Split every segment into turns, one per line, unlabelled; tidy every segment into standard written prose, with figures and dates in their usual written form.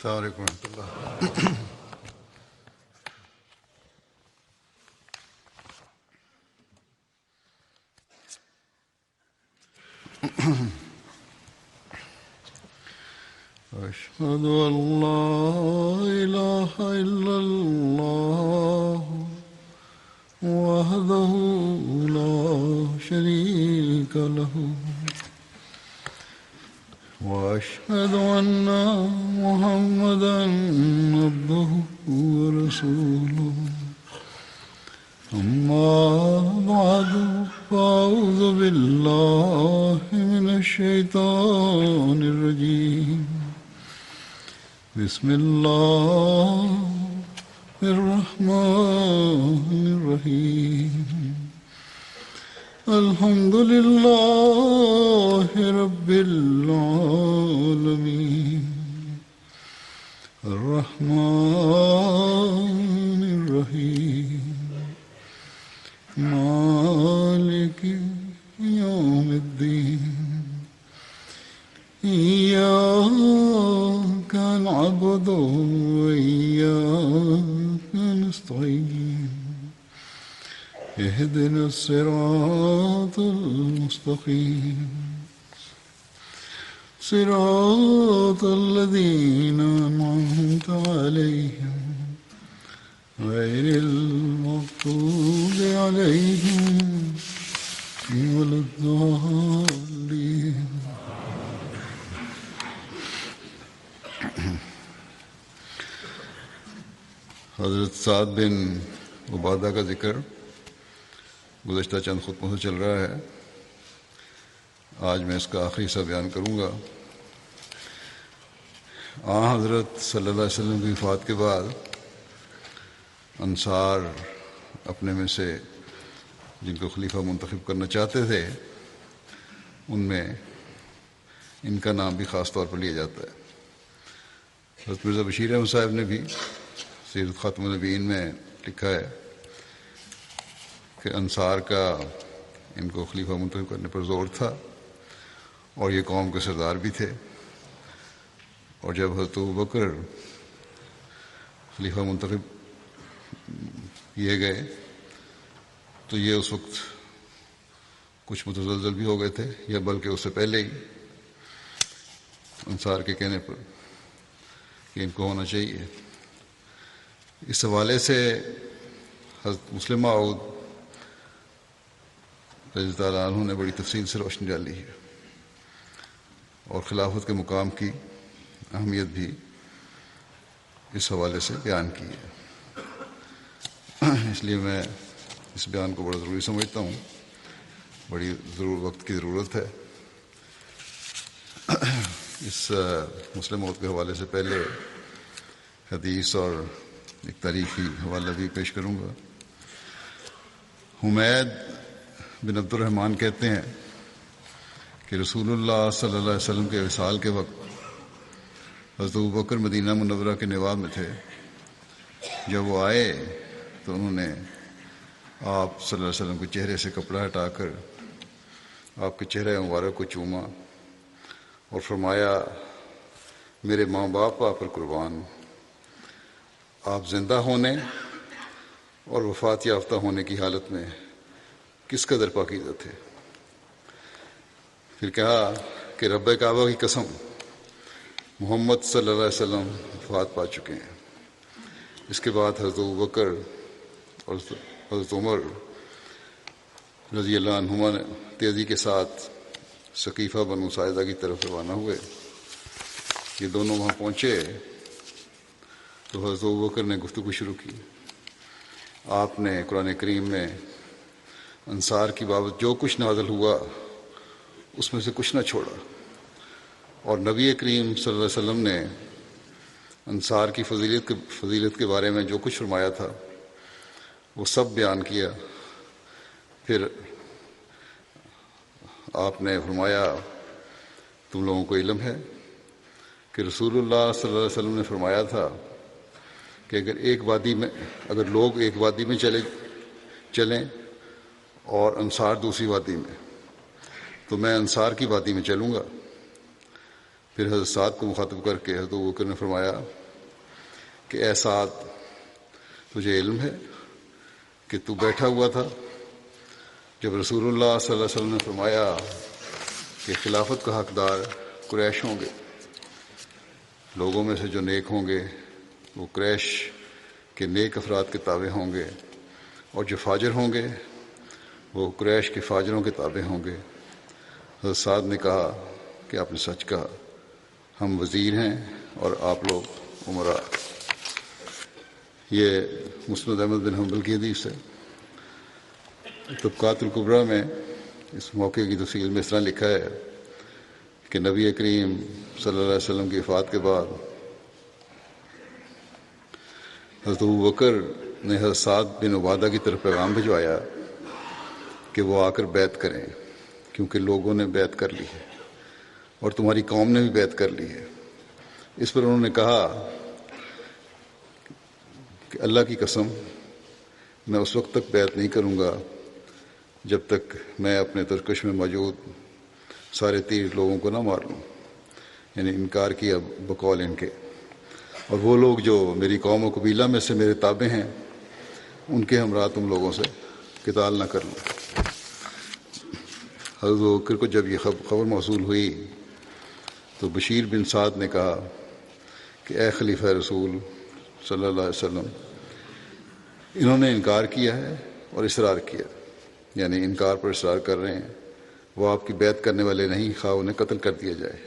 السلام علیکم ورحمۃ اللہ۔ أشهد أن لا إله إلا الله وحده لا شريك له وأشهد أن محمدا عبده ورسوله أما بعد فأعوذ بالله من الشيطان الرجيم بسم الله الرحمن الرحيم الحمد لله رب العالمين الرحمن الرحيم مالك يوم الدين إياك نعبد وإياك نستعين اهدنا الصراط المستقيم صراط الذين أنعمت عليهم غير المغضوب عليهم ولا الضالين۔ حضرت سعد بن عبادہ کا ذکر گزشتہ چند خطبوں سے چل رہا ہے۔ آج میں اس کا آخری حصہ بیان کروں گا۔ حضرت صلی اللہ علیہ وسلم کی وفات کے بعد انصار اپنے میں سے جن کو خلیفہ منتخب کرنا چاہتے تھے ان میں ان کا نام بھی خاص طور پر لیا جاتا ہے۔ حضرت مرزا بشیر احمد صاحب نے بھی سیرت خاتم النبیین میں لکھا ہے کہ انصار کا ان کو خلیفہ منتخب کرنے پر زور تھا اور یہ قوم کے سردار بھی تھے، اور جب حضرت ابوبکر خلیفہ منتخب کیے گئے تو یہ اس وقت کچھ متزلزل بھی ہو گئے تھے، یا بلکہ اس سے پہلے ہی انصار کے کہنے پر کہ ان کو ہونا چاہیے۔ اس حوالے سے حضرت مسلم موعود رضی اللہ تعالیٰ عنہ نے بڑی تفصیل سے روشنی ڈالی ہے اور خلافت کے مقام کی اہمیت بھی اس حوالے سے بیان کی ہے۔ اس لیے میں اس بیان کو بڑا ضروری سمجھتا ہوں، بڑی وقت کی ضرورت ہے۔ اس مسلم موعود کے حوالے سے پہلے حدیث اور ایک تاریخی حوالہ بھی پیش کروں گا۔ حمید بن عبد الرحمن کہتے ہیں کہ رسول اللہ صلی اللہ علیہ وسلم کے وصال کے وقت حضرت ابوبکر مدینہ منورہ کے نواب میں تھے۔ جب وہ آئے تو انہوں نے آپ صلی اللہ علیہ وسلم کے چہرے سے کپڑا ہٹا کر آپ کے چہرے مبارک کو چوما اور فرمایا، میرے ماں باپ آپ پر قربان، آپ زندہ ہونے اور وفات یافتہ ہونے کی حالت میں کس قدر پاکیزہ تھے۔ پھر کہا کہ رب کعبہ کی قسم، محمد صلی اللہ علیہ وسلم وفات پا چکے ہیں۔ اس کے بعد حضرت ابوبکر اور حضرت عمر رضی اللہ عنہما نے تیزی کے ساتھ ثقیفہ بنو ساعدہ کی طرف روانہ ہوئے۔ یہ دونوں وہاں پہنچے تو حضرت ابوبکر نے گفتگو شروع کی۔ آپ نے قرآن کریم میں انصار کی بابت جو کچھ نازل ہوا اس میں سے کچھ نہ چھوڑا، اور نبی کریم صلی اللہ علیہ وسلم نے انصار کی فضیلت کے بارے میں جو کچھ فرمایا تھا وہ سب بیان کیا۔ پھر آپ نے فرمایا، تم لوگوں کو علم ہے کہ رسول اللہ صلی اللہ علیہ وسلم نے فرمایا تھا کہ اگر لوگ ایک وادی میں چلیں اور انصار دوسری وادی میں، تو میں انصار کی وادی میں چلوں گا۔ پھر حضرت سعد کو مخاطب کر کے حضرت ابوبکر نے فرمایا کہ اے سعد، تجھے علم ہے کہ تو بیٹھا ہوا تھا جب رسول اللہ صلی اللہ علیہ وسلم نے فرمایا کہ خلافت کا حقدار قریش ہوں گے، لوگوں میں سے جو نیک ہوں گے وہ قریش کے نیک افراد کے تابع ہوں گے، اور جو فاجر ہوں گے وہ قریش کے فاجروں کے تابع ہوں گے۔ حضرت سعد نے کہا کہ آپ نے سچ کہا، ہم وزیر ہیں اور آپ لوگ امراء۔ یہ مسند احمد بن حنبل کی حدیث ہے۔ طبقات الکبریٰ میں اس موقع کی تفصیل میں اس طرح لکھا ہے کہ نبی کریم صلی اللہ علیہ وسلم کی وفات کے بعد حضرت ابوبکر نے حضرت سعد بن عبادہ کی طرف پیغام بھجوایا کہ وہ آ کر بیعت کریں، کیونکہ لوگوں نے بیعت کر لی ہے اور تمہاری قوم نے بھی بیعت کر لی ہے۔ اس پر انہوں نے کہا کہ اللہ کی قسم، میں اس وقت تک بیعت نہیں کروں گا جب تک میں اپنے ترکش میں موجود سارے 30 لوگوں کو نہ مار لوں، یعنی انکار کیا بقول ان کے، اور وہ لوگ جو میری قوم و قبیلہ میں سے میرے تابع ہیں ان کے ہمراہ تم لوگوں سے قتال نہ کر لوں۔ حضرت ابوبکر کو جب یہ خبر موصول ہوئی تو بشیر بن سعد نے کہا کہ اے خلیفہ رسول صلی اللہ علیہ وسلم، انہوں نے انکار کیا ہے اور اصرار کیا، یعنی انکار پر اصرار کر رہے ہیں، وہ آپ کی بیعت کرنے والے نہیں، خواہ انہیں قتل کر دیا جائے،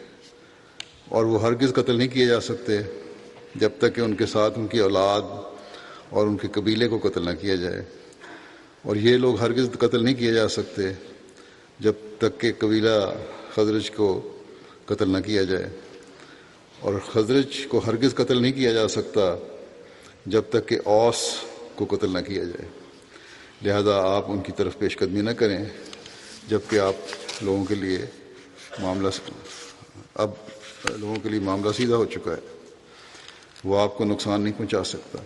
اور وہ ہرگز قتل نہیں کیے جا سکتے جب تک کہ ان کے ساتھ ان کی اولاد اور ان کے قبیلے کو قتل نہ کیا جائے، اور یہ لوگ ہرگز قتل نہیں کیے جا سکتے جب تک کہ قبیلہ خزرج کو قتل نہ کیا جائے، اور خزرج کو ہرگز قتل نہیں کیا جا سکتا جب تک کہ اوس کو قتل نہ کیا جائے، لہذا آپ ان کی طرف پیش قدمی نہ کریں جب کہ آپ لوگوں کے لیے معاملہ سیدھا ہو چکا ہے، وہ آپ کو نقصان نہیں پہنچا سکتا۔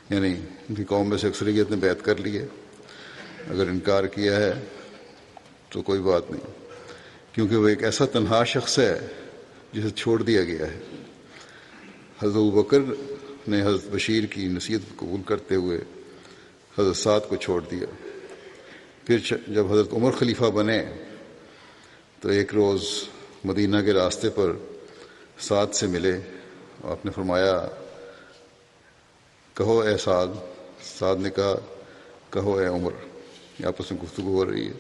یعنی ان کی قوم میں سے اکثریت نے بیعت کر لی ہے، اگر انکار کیا ہے تو کوئی بات نہیں، کیونکہ وہ ایک ایسا تنہا شخص ہے جسے چھوڑ دیا گیا ہے۔ حضرت ابوبکر نے حضرت بشیر کی نصیحت قبول کرتے ہوئے حضرت سعد کو چھوڑ دیا۔ پھر جب حضرت عمر خلیفہ بنے تو ایک روز مدینہ کے راستے پر سعد سے ملے، آپ نے فرمایا کہو اے سعد۔ سعد نے کہا کہو اے عمر۔ آپس میں گفتگو ہو رہی ہے۔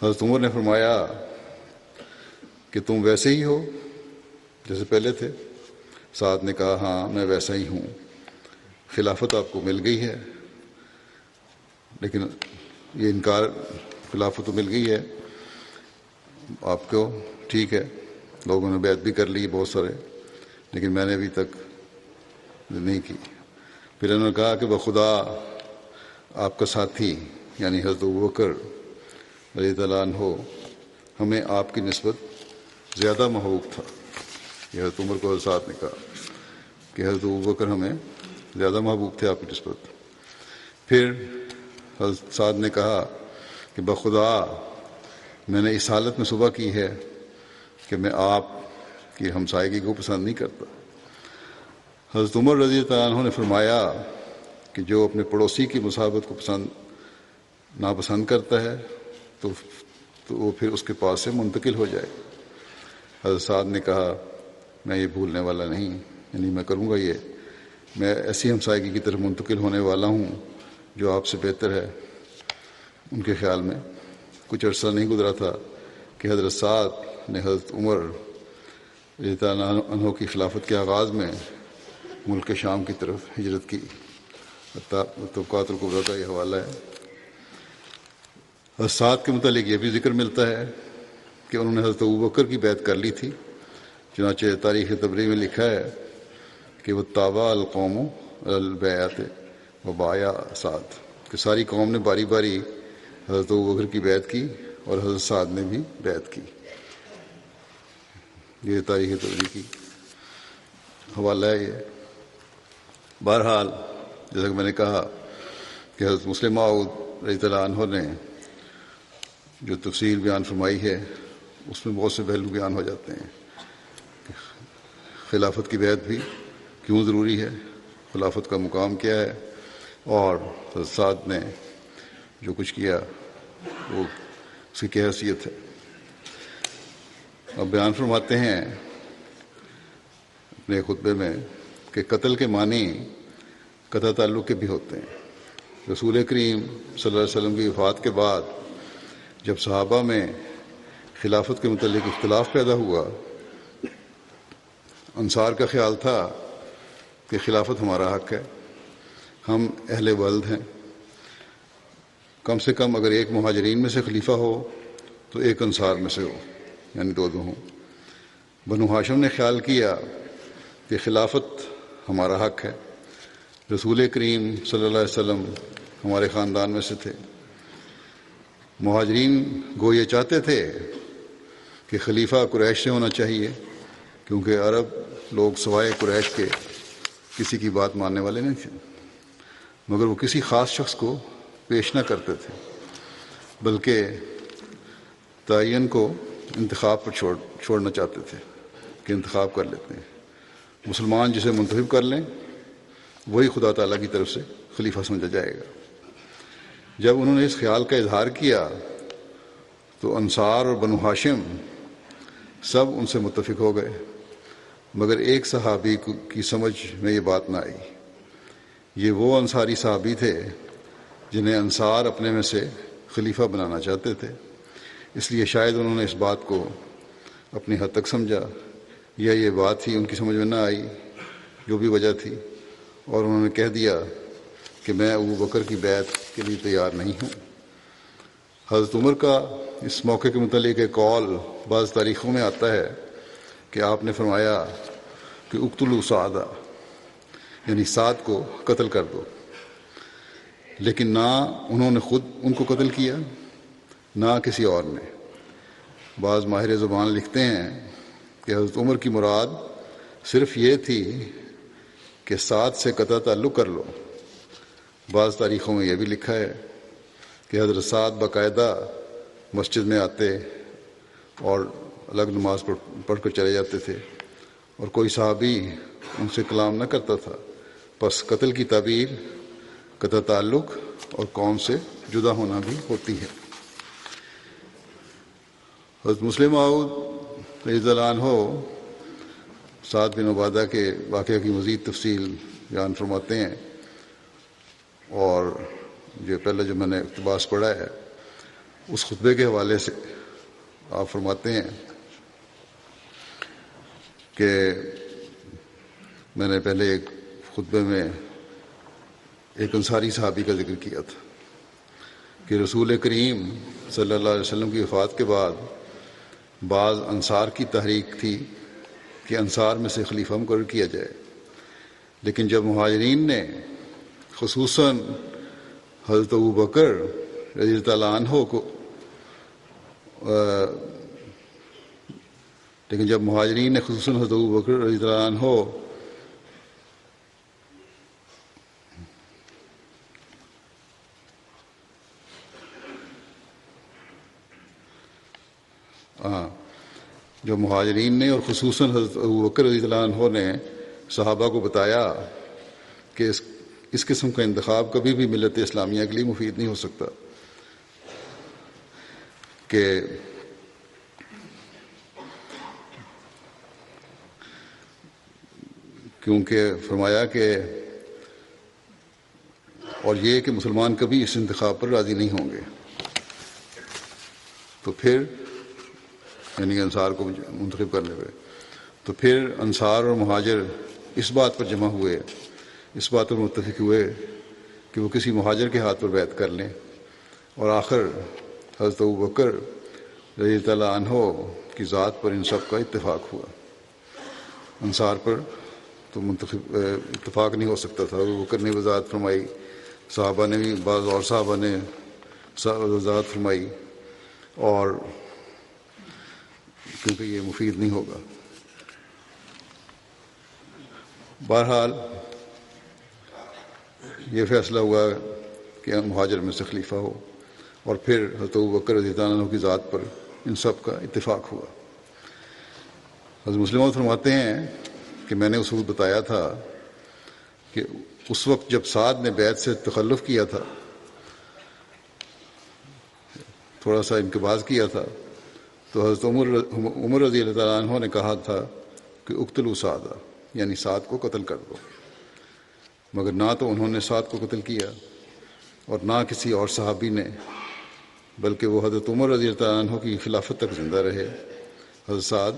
حضرت عمر نے فرمایا کہ تم ویسے ہی ہو جیسے پہلے تھے؟ سعد نے کہا ہاں میں ویسا ہی ہوں، خلافت آپ کو مل گئی ہے، لیکن یہ انکار، خلافت تو مل گئی ہے آپ کو، ٹھیک ہے، لوگوں نے بیعت بھی کر لی بہت سارے، لیکن میں نے ابھی تک نہیں کی۔ پھر انہوں نے کہا کہ بخدا آپ کا ساتھی یعنی حضرت ابوبکر رضی اللہ عنہ ہمیں آپ کی نسبت زیادہ محبوب تھا۔ یہ حضرت عمر کو حضرت سعد نے کہا کہ حضرت ابوبکر ہمیں زیادہ محبوب تھے آپ کی نسبت۔ پھر حضرت سعد نے کہا کہ بخدا میں نے اس حالت میں صبح کی ہے کہ میں آپ کی ہمسائیگی کو پسند نہیں کرتا۔ حضرت عمر رضی اللہ عنہ نے فرمایا کہ جو اپنے پڑوسی کی مصاحبت کو ناپسند کرتا ہے تو وہ پھر اس کے پاس سے منتقل ہو جائے۔ حضرت سعد نے کہا میں یہ بھولنے والا نہیں، یعنی میں کروں گا، یہ میں ایسی ہمسائیگی کی طرف منتقل ہونے والا ہوں جو آپ سے بہتر ہے۔ ان کے خیال میں کچھ عرصہ نہیں گزرا تھا کہ حضرت سعد نے حضرت عمر رضی اللہ عنہ کی خلافت کے آغاز میں ملک شام کی طرف ہجرت کی۔ طبقات الکبریٰ کا یہ حوالہ ہے۔ حضرت سعد کے متعلق یہ بھی ذکر ملتا ہے کہ انہوں نے حضرت ابوبکر کی بیعت کر لی تھی، چنانچہ تاریخ طبری میں لکھا ہے کہ وہ تابع القوم البیعت و بایا سعد، کہ ساری قوم نے باری باری حضرت ابوبکر کی بیعت کی اور حضرت سعد نے بھی بیعت کی۔ یہ تاریخ طبری کی حوالہ ہے۔ یہ بہرحال جیسا کہ میں نے کہا کہ حضرت مسلم موعود رضی اللہ عنہ نے جو تفصیل بیان فرمائی ہے اس میں بہت سے پہلو بیان ہو جاتے ہیں، خلافت کی بیعت بھی کیوں ضروری ہے، خلافت کا مقام کیا ہے، اور حضرت سعد نے جو کچھ کیا وہ اس کی کیا حیثیت ہے۔ اب بیان فرماتے ہیں اپنے خطبے میں کہ قتل کے معنی قطع تعلق کے بھی ہوتے ہیں۔ رسول کریم صلی اللہ علیہ وسلم کی وفات کے بعد جب صحابہ میں خلافت کے متعلق اختلاف پیدا ہوا، انصار کا خیال تھا کہ خلافت ہمارا حق ہے، ہم اہل ولد ہیں، کم سے کم اگر ایک مہاجرین میں سے خلیفہ ہو تو ایک انصار میں سے ہو، یعنی دو ہوں۔ بنو ہاشم نے خیال کیا کہ خلافت ہمارا حق ہے، رسول کریم صلی اللہ علیہ وسلم ہمارے خاندان میں سے تھے۔ مہاجرین گو یہ چاہتے تھے کہ خلیفہ قریش سے ہونا چاہیے، کیونکہ عرب لوگ سوائے قریش کے کسی کی بات ماننے والے نہیں تھے، مگر وہ کسی خاص شخص کو پیش نہ کرتے تھے، بلکہ تعین کو انتخاب پر چھوڑنا چاہتے تھے کہ انتخاب کر لیتے ہیں، مسلمان جسے منتخب کر لیں وہی خدا تعالیٰ کی طرف سے خلیفہ سمجھا جائے گا۔ جب انہوں نے اس خیال کا اظہار کیا تو انصار اور بنو ہاشم سب ان سے متفق ہو گئے، مگر ایک صحابی کی سمجھ میں یہ بات نہ آئی۔ یہ وہ انصاری صحابی تھے جنہیں انصار اپنے میں سے خلیفہ بنانا چاہتے تھے، اس لیے شاید انہوں نے اس بات کو اپنی حد تک سمجھا، یا یہ بات ہی ان کی سمجھ میں نہ آئی، جو بھی وجہ تھی، اور انہوں نے کہہ دیا کہ میں ابو بکر کی بیعت کے لیے تیار نہیں ہوں۔ حضرت عمر کا اس موقع کے متعلق ایک قول بعض تاریخوں میں آتا ہے کہ آپ نے فرمایا کہ اقتلوا سعدا، یعنی سعد کو قتل کر دو، لیکن نہ انہوں نے خود ان کو قتل کیا نہ کسی اور نے۔ بعض ماہر زبان لکھتے ہیں کہ حضرت عمر کی مراد صرف یہ تھی کہ سعد سے قطع تعلق کر لو۔ بعض تاریخوں میں یہ بھی لکھا ہے کہ حضرت سعد باقاعدہ مسجد میں آتے اور الگ نماز پڑھ کر چلے جاتے تھے، اور کوئی صحابی ان سے کلام نہ کرتا تھا، پس قتل کی تعبیر قطع تعلق اور قوم سے جدا ہونا بھی ہوتی ہے۔ حضرت مسلم موعود رضی اللہ عنہ سعد بن عبادہ کے واقعہ کی مزید تفصیل بیان فرماتے ہیں، اور جو پہلے جو میں نے اقتباس پڑھا ہے اس خطبے کے حوالے سے آپ فرماتے ہیں کہ میں نے پہلے ایک خطبے میں ایک انصاری صحابی کا ذکر کیا تھا کہ رسول کریم صلی اللہ علیہ وسلم کی وفات کے بعد بعض انصار کی تحریک تھی کہ انصار میں سے خلیفہ مقرر کیا جائے، لیکن جب مہاجرین نے خصوصاً حضرت ابو بکر رضی اللہ عنہ کو حضرت ابو بکر رضی اللہ عنہ جو مہاجرین نے اور خصوصاً حضرت ابو بکر رضی اللہ عنہ نے صحابہ کو بتایا کہ اس قسم کا انتخاب کبھی بھی ملت اسلامیہ کے لیے مفید نہیں ہو سکتا، کہ کیونکہ فرمایا کہ اور یہ کہ مسلمان کبھی اس انتخاب پر راضی نہیں ہوں گے، تو پھر یعنی انصار کو منتخب کرنے پہ، تو پھر انصار اور مہاجر اس بات پر جمع ہوئے، اس بات پر متفق ہوئے کہ وہ کسی مہاجر کے ہاتھ پر بیعت کر لیں، اور آخر حضرت ابو بکر رضی اللہ عنہ کی ذات پر ان سب کا اتفاق ہوا۔ انصار پر تو اتفاق نہیں ہو سکتا تھا، ابو بکر نے وضاحت فرمائی، صحابہ نے بھی، بعض اور صحابہ نے وضاحت فرمائی، اور کیونکہ یہ مفید نہیں ہوگا۔ بہرحال یہ فیصلہ ہوا کہ مہاجر میں سے خلیفہ ہو، اور پھر حضرت ابو بکر رضی اللہ عنہ کی ذات پر ان سب کا اتفاق ہوا۔ حضرت مسلم فرماتے ہیں کہ میں نے اس وقت بتایا تھا کہ اس وقت جب سعد نے بیعت سے تخلف کیا تھا، تھوڑا سا انقباض کیا تھا، تو حضرت عمر رضی اللہ تعالیٰ عنہ نے کہا تھا کہ اقتلوا سعد، یعنی سعد کو قتل کر دو، مگر نہ تو انہوں نے سعد کو قتل کیا اور نہ کسی اور صحابی نے، بلکہ وہ حضرت عمر رضی اللہ تعالیٰ عنہ کی خلافت تک زندہ رہے۔ حضرت سعد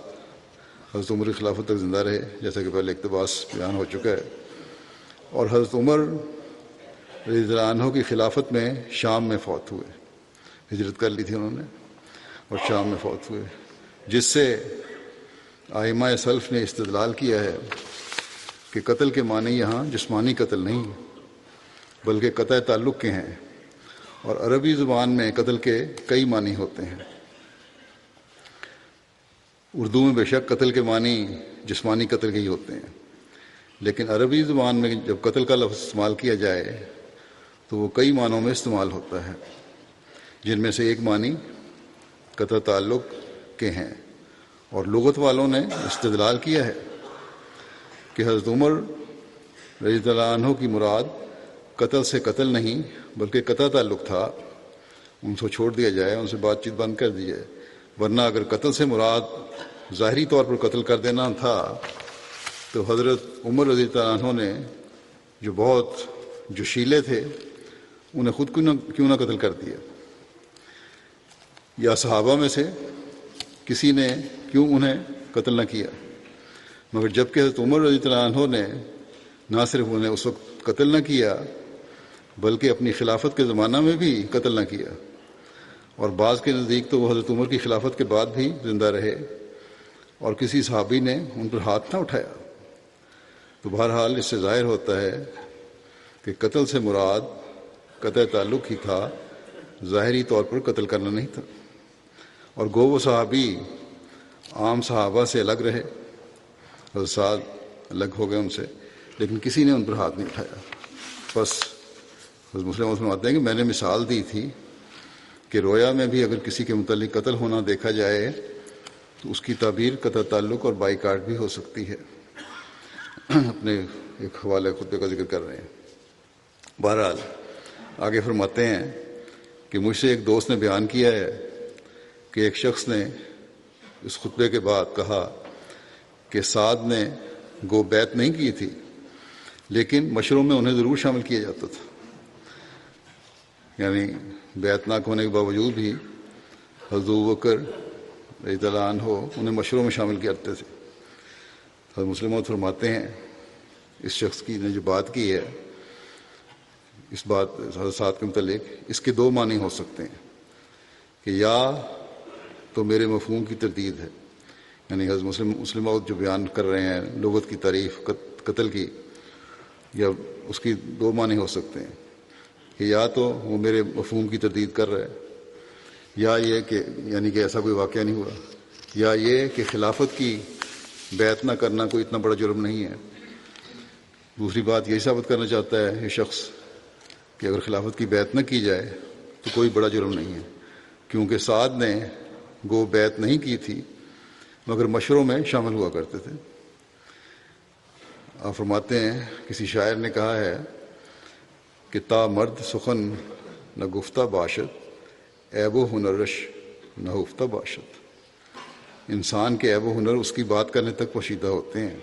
حضرت عمر کی خلافت تک زندہ رہے، جیسا کہ پہلے اقتباس بیان ہو چکا ہے، اور حضرت عمر رضی اللہ عنہ کی خلافت میں شام میں فوت ہوئے، ہجرت کر لی تھی انہوں نے اور شام میں فوت ہوئے، جس سے ائمہ سلف نے استدلال کیا ہے کہ قتل کے معنی یہاں جسمانی قتل نہیں بلکہ قطع تعلق کے ہیں، اور عربی زبان میں قتل کے کئی معنی ہوتے ہیں۔ اردو میں بے شک قتل کے معنی جسمانی قتل کے ہی ہوتے ہیں، لیکن عربی زبان میں جب قتل کا لفظ استعمال کیا جائے تو وہ کئی معنوں میں استعمال ہوتا ہے، جن میں سے ایک معنی قطع تعلق کے ہیں، اور لغت والوں نے استدلال کیا ہے کہ حضرت عمر رضی اللہ عنہ کی مراد قتل سے قتل نہیں بلکہ قطع تعلق تھا، ان کو چھوڑ دیا جائے، ان سے بات چیت بند کر دی جائے، ورنہ اگر قتل سے مراد ظاہری طور پر قتل کر دینا تھا تو حضرت عمر رضی اللہ عنہ نے جو بہت جوشیلے تھے انہیں خود کیوں نہ قتل کر دیا، یا صحابہ میں سے کسی نے کیوں انہیں قتل نہ کیا، مگر جب کہ حضرت عمر رضی اللہ عنہ نے نہ صرف انہیں اس وقت قتل نہ کیا بلکہ اپنی خلافت کے زمانہ میں بھی قتل نہ کیا، اور بعض کے نزدیک تو وہ حضرت عمر کی خلافت کے بعد بھی زندہ رہے اور کسی صحابی نے ان پر ہاتھ نہ اٹھایا، تو بہرحال اس سے ظاہر ہوتا ہے کہ قتل سے مراد قطع تعلق ہی تھا، ظاہری طور پر قتل کرنا نہیں تھا، اور گو وہ صحابی عام صحابہ سے الگ رہے، حضرت سعد الگ ہو گئے ان سے، لیکن کسی نے ان پر ہاتھ نہیں اٹھایا۔ بس حضرت مسلم فرماتے ہیں کہ میں نے مثال دی تھی کہ رویا میں بھی اگر کسی کے متعلق قتل ہونا دیکھا جائے تو اس کی تعبیر قطع تعلق اور بائیکاٹ بھی ہو سکتی ہے۔ اپنے ایک حوالے خطبے کا ذکر کر رہے ہیں۔ بہرحال آگے فرماتے ہیں کہ مجھ سے ایک دوست نے بیان کیا ہے کہ ایک شخص نے اس خطبے کے بعد کہا کہ سعد نے گو بیعت نہیں کی تھی لیکن مشوروں میں انہیں ضرور شامل کیا جاتا تھا، یعنی بیعت نہ ہونے کے باوجود بھی حضرت ابوبکر رضی اللہ عنہ انہیں مشوروں میں شامل کرتے تھے۔ حضرت مسلم فرماتے ہیں اس شخص کی نے جو بات کی ہے، اس بات حضرت سعد کے متعلق اس کے دو معنی ہو سکتے ہیں کہ یا تو میرے مفہوم کی تردید ہے، یعنی حضرت مسلم جو بیان کر رہے ہیں لغت کی تعریف قتل کی، یا اس کی دو معنی ہو سکتے ہیں کہ یا تو وہ میرے مفہوم کی تردید کر رہا ہے، یا یہ کہ یعنی کہ ایسا کوئی واقعہ نہیں ہوا، یا یہ کہ خلافت کی بیعت نہ کرنا کوئی اتنا بڑا جرم نہیں ہے۔ دوسری بات یہی ثابت کرنا چاہتا ہے یہ شخص کہ اگر خلافت کی بیعت نہ کی جائے تو کوئی بڑا جرم نہیں ہے، کیونکہ سعد نے گو بیعت نہیں کی تھی مگر مشوروں میں شامل ہوا کرتے تھے۔ آپ فرماتے ہیں کسی شاعر نے کہا ہے کہ تا مرد سخن نہ گفتہ باشد، عیب و ہنرش نہ ہفتہ باشد۔ انسان کے عیب و ہنر اس کی بات کرنے تک پوشیدہ ہوتے ہیں،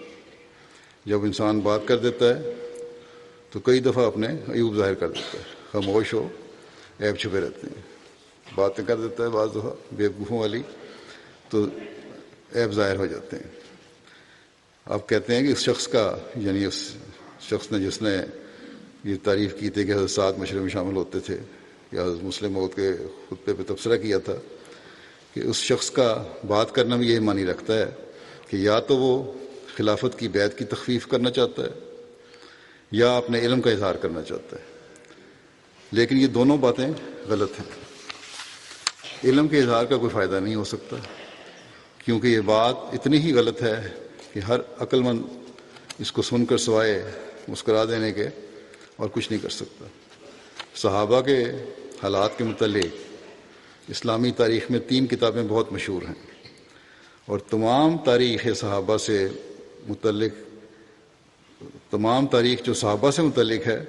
جب انسان بات کر دیتا ہے تو کئی دفعہ اپنے عیوب ظاہر کر دیتا ہے، خاموش ہو عیب چھپے رہتے ہیں، باتیں کر دیتا ہے بعض دفعہ بیوقوفوں والی تو عیب ظاہر ہو جاتے ہیں۔ آپ کہتے ہیں کہ اس شخص کا، یعنی اس شخص نے جس نے یہ تعریف کی تھی کہ حضرت سعد مشورے میں شامل ہوتے تھے، یا حضرت مسلم موعود کے خطبے پہ تبصرہ کیا تھا کہ اس شخص کا بات کرنا بھی یہی معنی رکھتا ہے کہ یا تو وہ خلافت کی بیعت کی تخفیف کرنا چاہتا ہے یا اپنے علم کا اظہار کرنا چاہتا ہے، لیکن یہ دونوں باتیں غلط ہیں۔ علم کے اظہار کا کوئی فائدہ نہیں ہو سکتا، کیونکہ یہ بات اتنی ہی غلط ہے کہ ہر عقل مند اس کو سن کر سوائے مسکرا دینے کے اور کچھ نہیں کر سکتا۔ صحابہ کے حالات کے متعلق اسلامی تاریخ میں 3 کتابیں بہت مشہور ہیں، اور تمام تاریخ صحابہ سے متعلق تمام تاریخ جو صحابہ سے متعلق ہے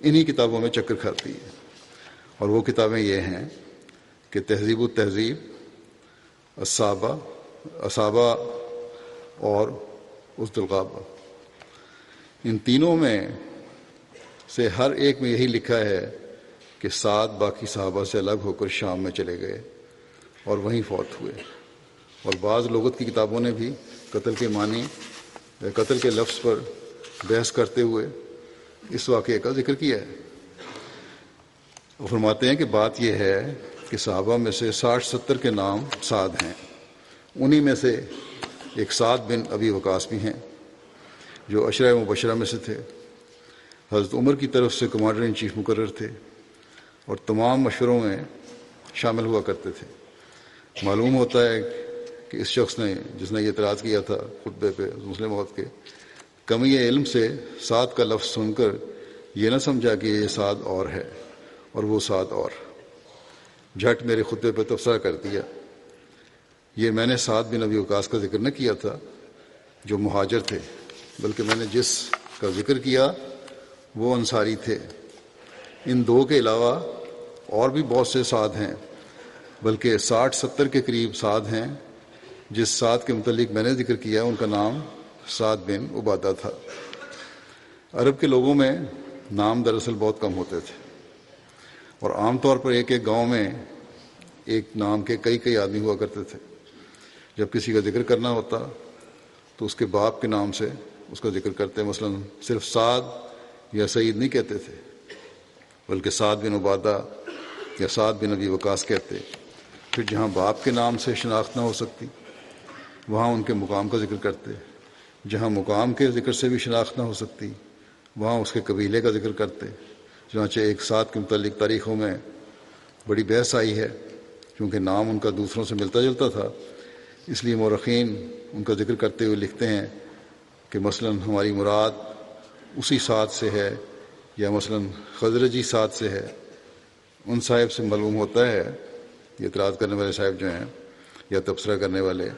انہی کتابوں میں چکر کھاتی ہے، اور وہ کتابیں یہ ہیں کہ تہذیب التہذیب، اصابہ اور اسد الغابہ. ان تینوں میں سے ہر ایک میں یہی لکھا ہے کہ سعد باقی صحابہ سے الگ ہو کر شام میں چلے گئے اور وہیں فوت ہوئے. اور بعض لغت کی کتابوں نے بھی قتل کے معنی، قتل کے لفظ پر بحث کرتے ہوئے اس واقعے کا ذکر کیا ہے. وہ فرماتے ہیں کہ بات یہ ہے کہ صحابہ میں سے 60-70 کے نام سعد ہیں. انہی میں سے ایک سعد بن ابی وقاص بھی ہیں جو عشرہ مبشرہ میں سے تھے. حضرت عمر کی طرف سے کمانڈر ان چیف مقرر تھے اور تمام مشوروں میں شامل ہوا کرتے تھے. معلوم ہوتا ہے کہ اس شخص نے، جس نے یہ اعتراض کیا تھا خطبے پہ مسلم موت کے، کمی علم سے سعد کا لفظ سن کر یہ نہ سمجھا کہ یہ سعد اور ہے اور وہ سعد اور، جھٹ میرے خطبے پہ تبصرہ کر دیا. یہ میں نے سعد بن ابی وقاص کا ذکر نہ کیا تھا جو مہاجر تھے، بلکہ میں نے جس کا ذکر کیا وہ انصاری تھے. ان دو کے علاوہ اور بھی بہت سے سعد ہیں، بلکہ 60-70 کے قریب سعد ہیں. جس سعد کے متعلق میں نے ذکر کیا ان کا نام سعد بن عبادہ تھا. عرب کے لوگوں میں نام دراصل بہت کم ہوتے تھے، اور عام طور پر ایک ایک گاؤں میں ایک نام کے کئی آدمی ہوا کرتے تھے. جب کسی کا ذکر کرنا ہوتا تو اس کے باپ کے نام سے اس کا ذکر کرتے. مثلا صرف سعد یا سعید نہیں کہتے تھے، بلکہ سعد بن عبادہ یا سعد بن ابی وقاص کہتے. پھر جہاں باپ کے نام سے شناخت نہ ہو سکتی وہاں ان کے مقام کا ذکر کرتے. جہاں مقام کے ذکر سے بھی شناخت نہ ہو سکتی وہاں اس کے قبیلے کا ذکر کرتے. چنانچہ ایک سعد کے متعلق تاریخوں میں بڑی بحث آئی ہے، کیونکہ نام ان کا دوسروں سے ملتا جلتا تھا. اس لیے مورخین ان کا ذکر کرتے ہوئے لکھتے ہیں کہ مثلا ہماری مراد اسی سعد سے ہے، یا مثلا خزرجی سعد سے ہے. ان صاحب سے معلوم ہوتا ہے، یہ اعتراض کرنے والے صاحب جو ہیں یا تبصرہ کرنے والے،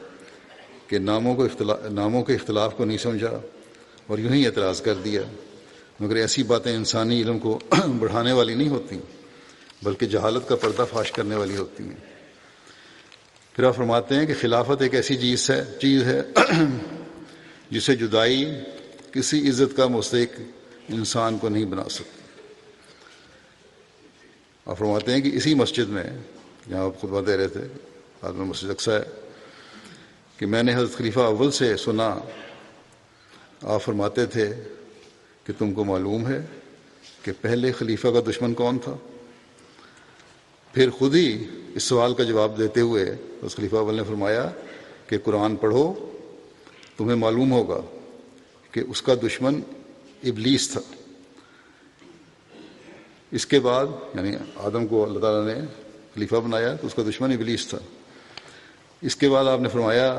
کہ ناموں کے اختلاف کو نہیں سمجھا اور یوں ہی اعتراض کر دیا. مگر ایسی باتیں انسانی علم کو بڑھانے والی نہیں ہوتی، بلکہ جہالت کا پردہ فاش کرنے والی ہوتی ہیں. پھر آپ فرماتے ہیں کہ خلافت ایک ایسی چیز ہے جسے جدائی کسی عزت کا مستحق انسان کو نہیں بنا سکتی. آپ فرماتے ہیں کہ اسی مسجد میں جہاں آپ خطبہ دے رہے تھے، آدمی مسجد اقصی ہے، کہ میں نے حضرت خلیفہ اول سے سنا، آپ فرماتے تھے کہ تم کو معلوم ہے کہ پہلے خلیفہ کا دشمن کون تھا؟ پھر خود ہی اس سوال کا جواب دیتے ہوئے حضرت خلیفہ اول نے فرمایا کہ قرآن پڑھو، تمہیں معلوم ہوگا کہ اس کا دشمن ابلیس تھا. اس کے بعد یعنی آدم کو اللہ تعالیٰ نے خلیفہ بنایا تو اس کا دشمن ابلیس تھا. اس کے بعد آپ نے فرمایا،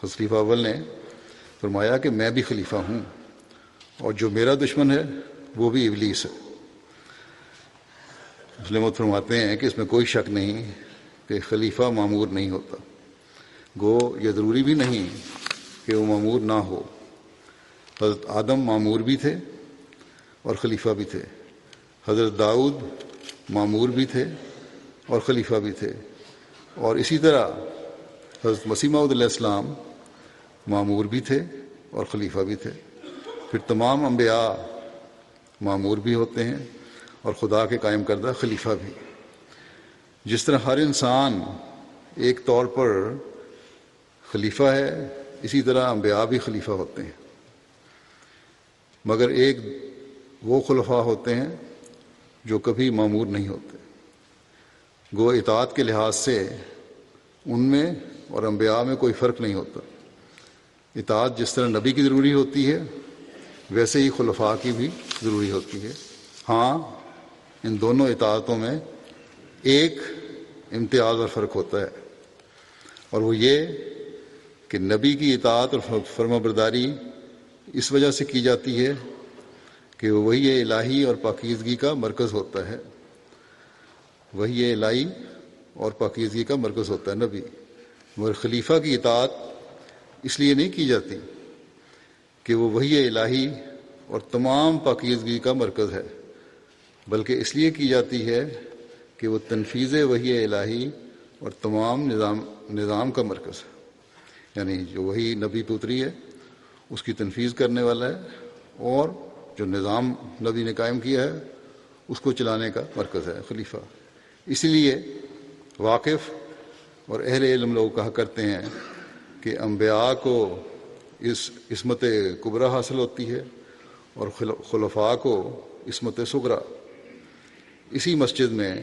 حضرت خلیفہ اول نے فرمایا کہ میں بھی خلیفہ ہوں اور جو میرا دشمن ہے وہ بھی ابلیس ہے. مسلم فرماتے ہیں کہ اس میں کوئی شک نہیں کہ خلیفہ مامور نہیں ہوتا. گو یہ ضروری بھی نہیں کہ وہ مامور نہ ہو. حضرت آدم مامور بھی تھے اور خلیفہ بھی تھے. حضرت داؤد مامور بھی تھے اور خلیفہ بھی تھے. اور اسی طرح حضرت مسیح موعود علیہ السلام مامور بھی تھے اور خلیفہ بھی تھے. پھر تمام انبیاء مامور بھی ہوتے ہیں اور خدا کے قائم کردہ خلیفہ بھی. جس طرح ہر انسان ایک طور پر خلیفہ ہے، اسی طرح انبیاء بھی خلیفہ ہوتے ہیں. مگر ایک وہ خلفاء ہوتے ہیں جو کبھی مامور نہیں ہوتے. گو اطاعت کے لحاظ سے ان میں اور انبیاء میں کوئی فرق نہیں ہوتا. اطاعت جس طرح نبی کی ضروری ہوتی ہے ویسے ہی خلفاء کی بھی ضروری ہوتی ہے. ہاں، ان دونوں اطاعتوں میں ایک امتیاز اور فرق ہوتا ہے، اور وہ یہ کہ نبی کی اطاعت اور فرما برداری اس وجہ سے کی جاتی ہے کہ وہی الہی اور پاکیزگی کا مرکز ہوتا ہے. وہی الہی اور پاکیزگی کا مرکز ہوتا ہے نبی. مگر خلیفہ کی اطاعت اس لیے نہیں کی جاتی کہ وہ وحی الہی اور تمام پاکیزگی کا مرکز ہے، بلکہ اس لیے کی جاتی ہے کہ وہ تنفیذ وحی الہی اور تمام نظام کا مرکز ہے، یعنی جو وحی نبی پہ اتری ہے اس کی تنفیذ کرنے والا ہے، اور جو نظام نبی نے قائم کیا ہے اس کو چلانے کا مرکز ہے خلیفہ۔ اسی لیے واقف اور اہل علم لوگ کہا کرتے ہیں کہ انبیاء کو اس عصمت کبریٰ حاصل ہوتی ہے اور خلفاء کو عصمت صغریٰ۔ اسی مسجد میں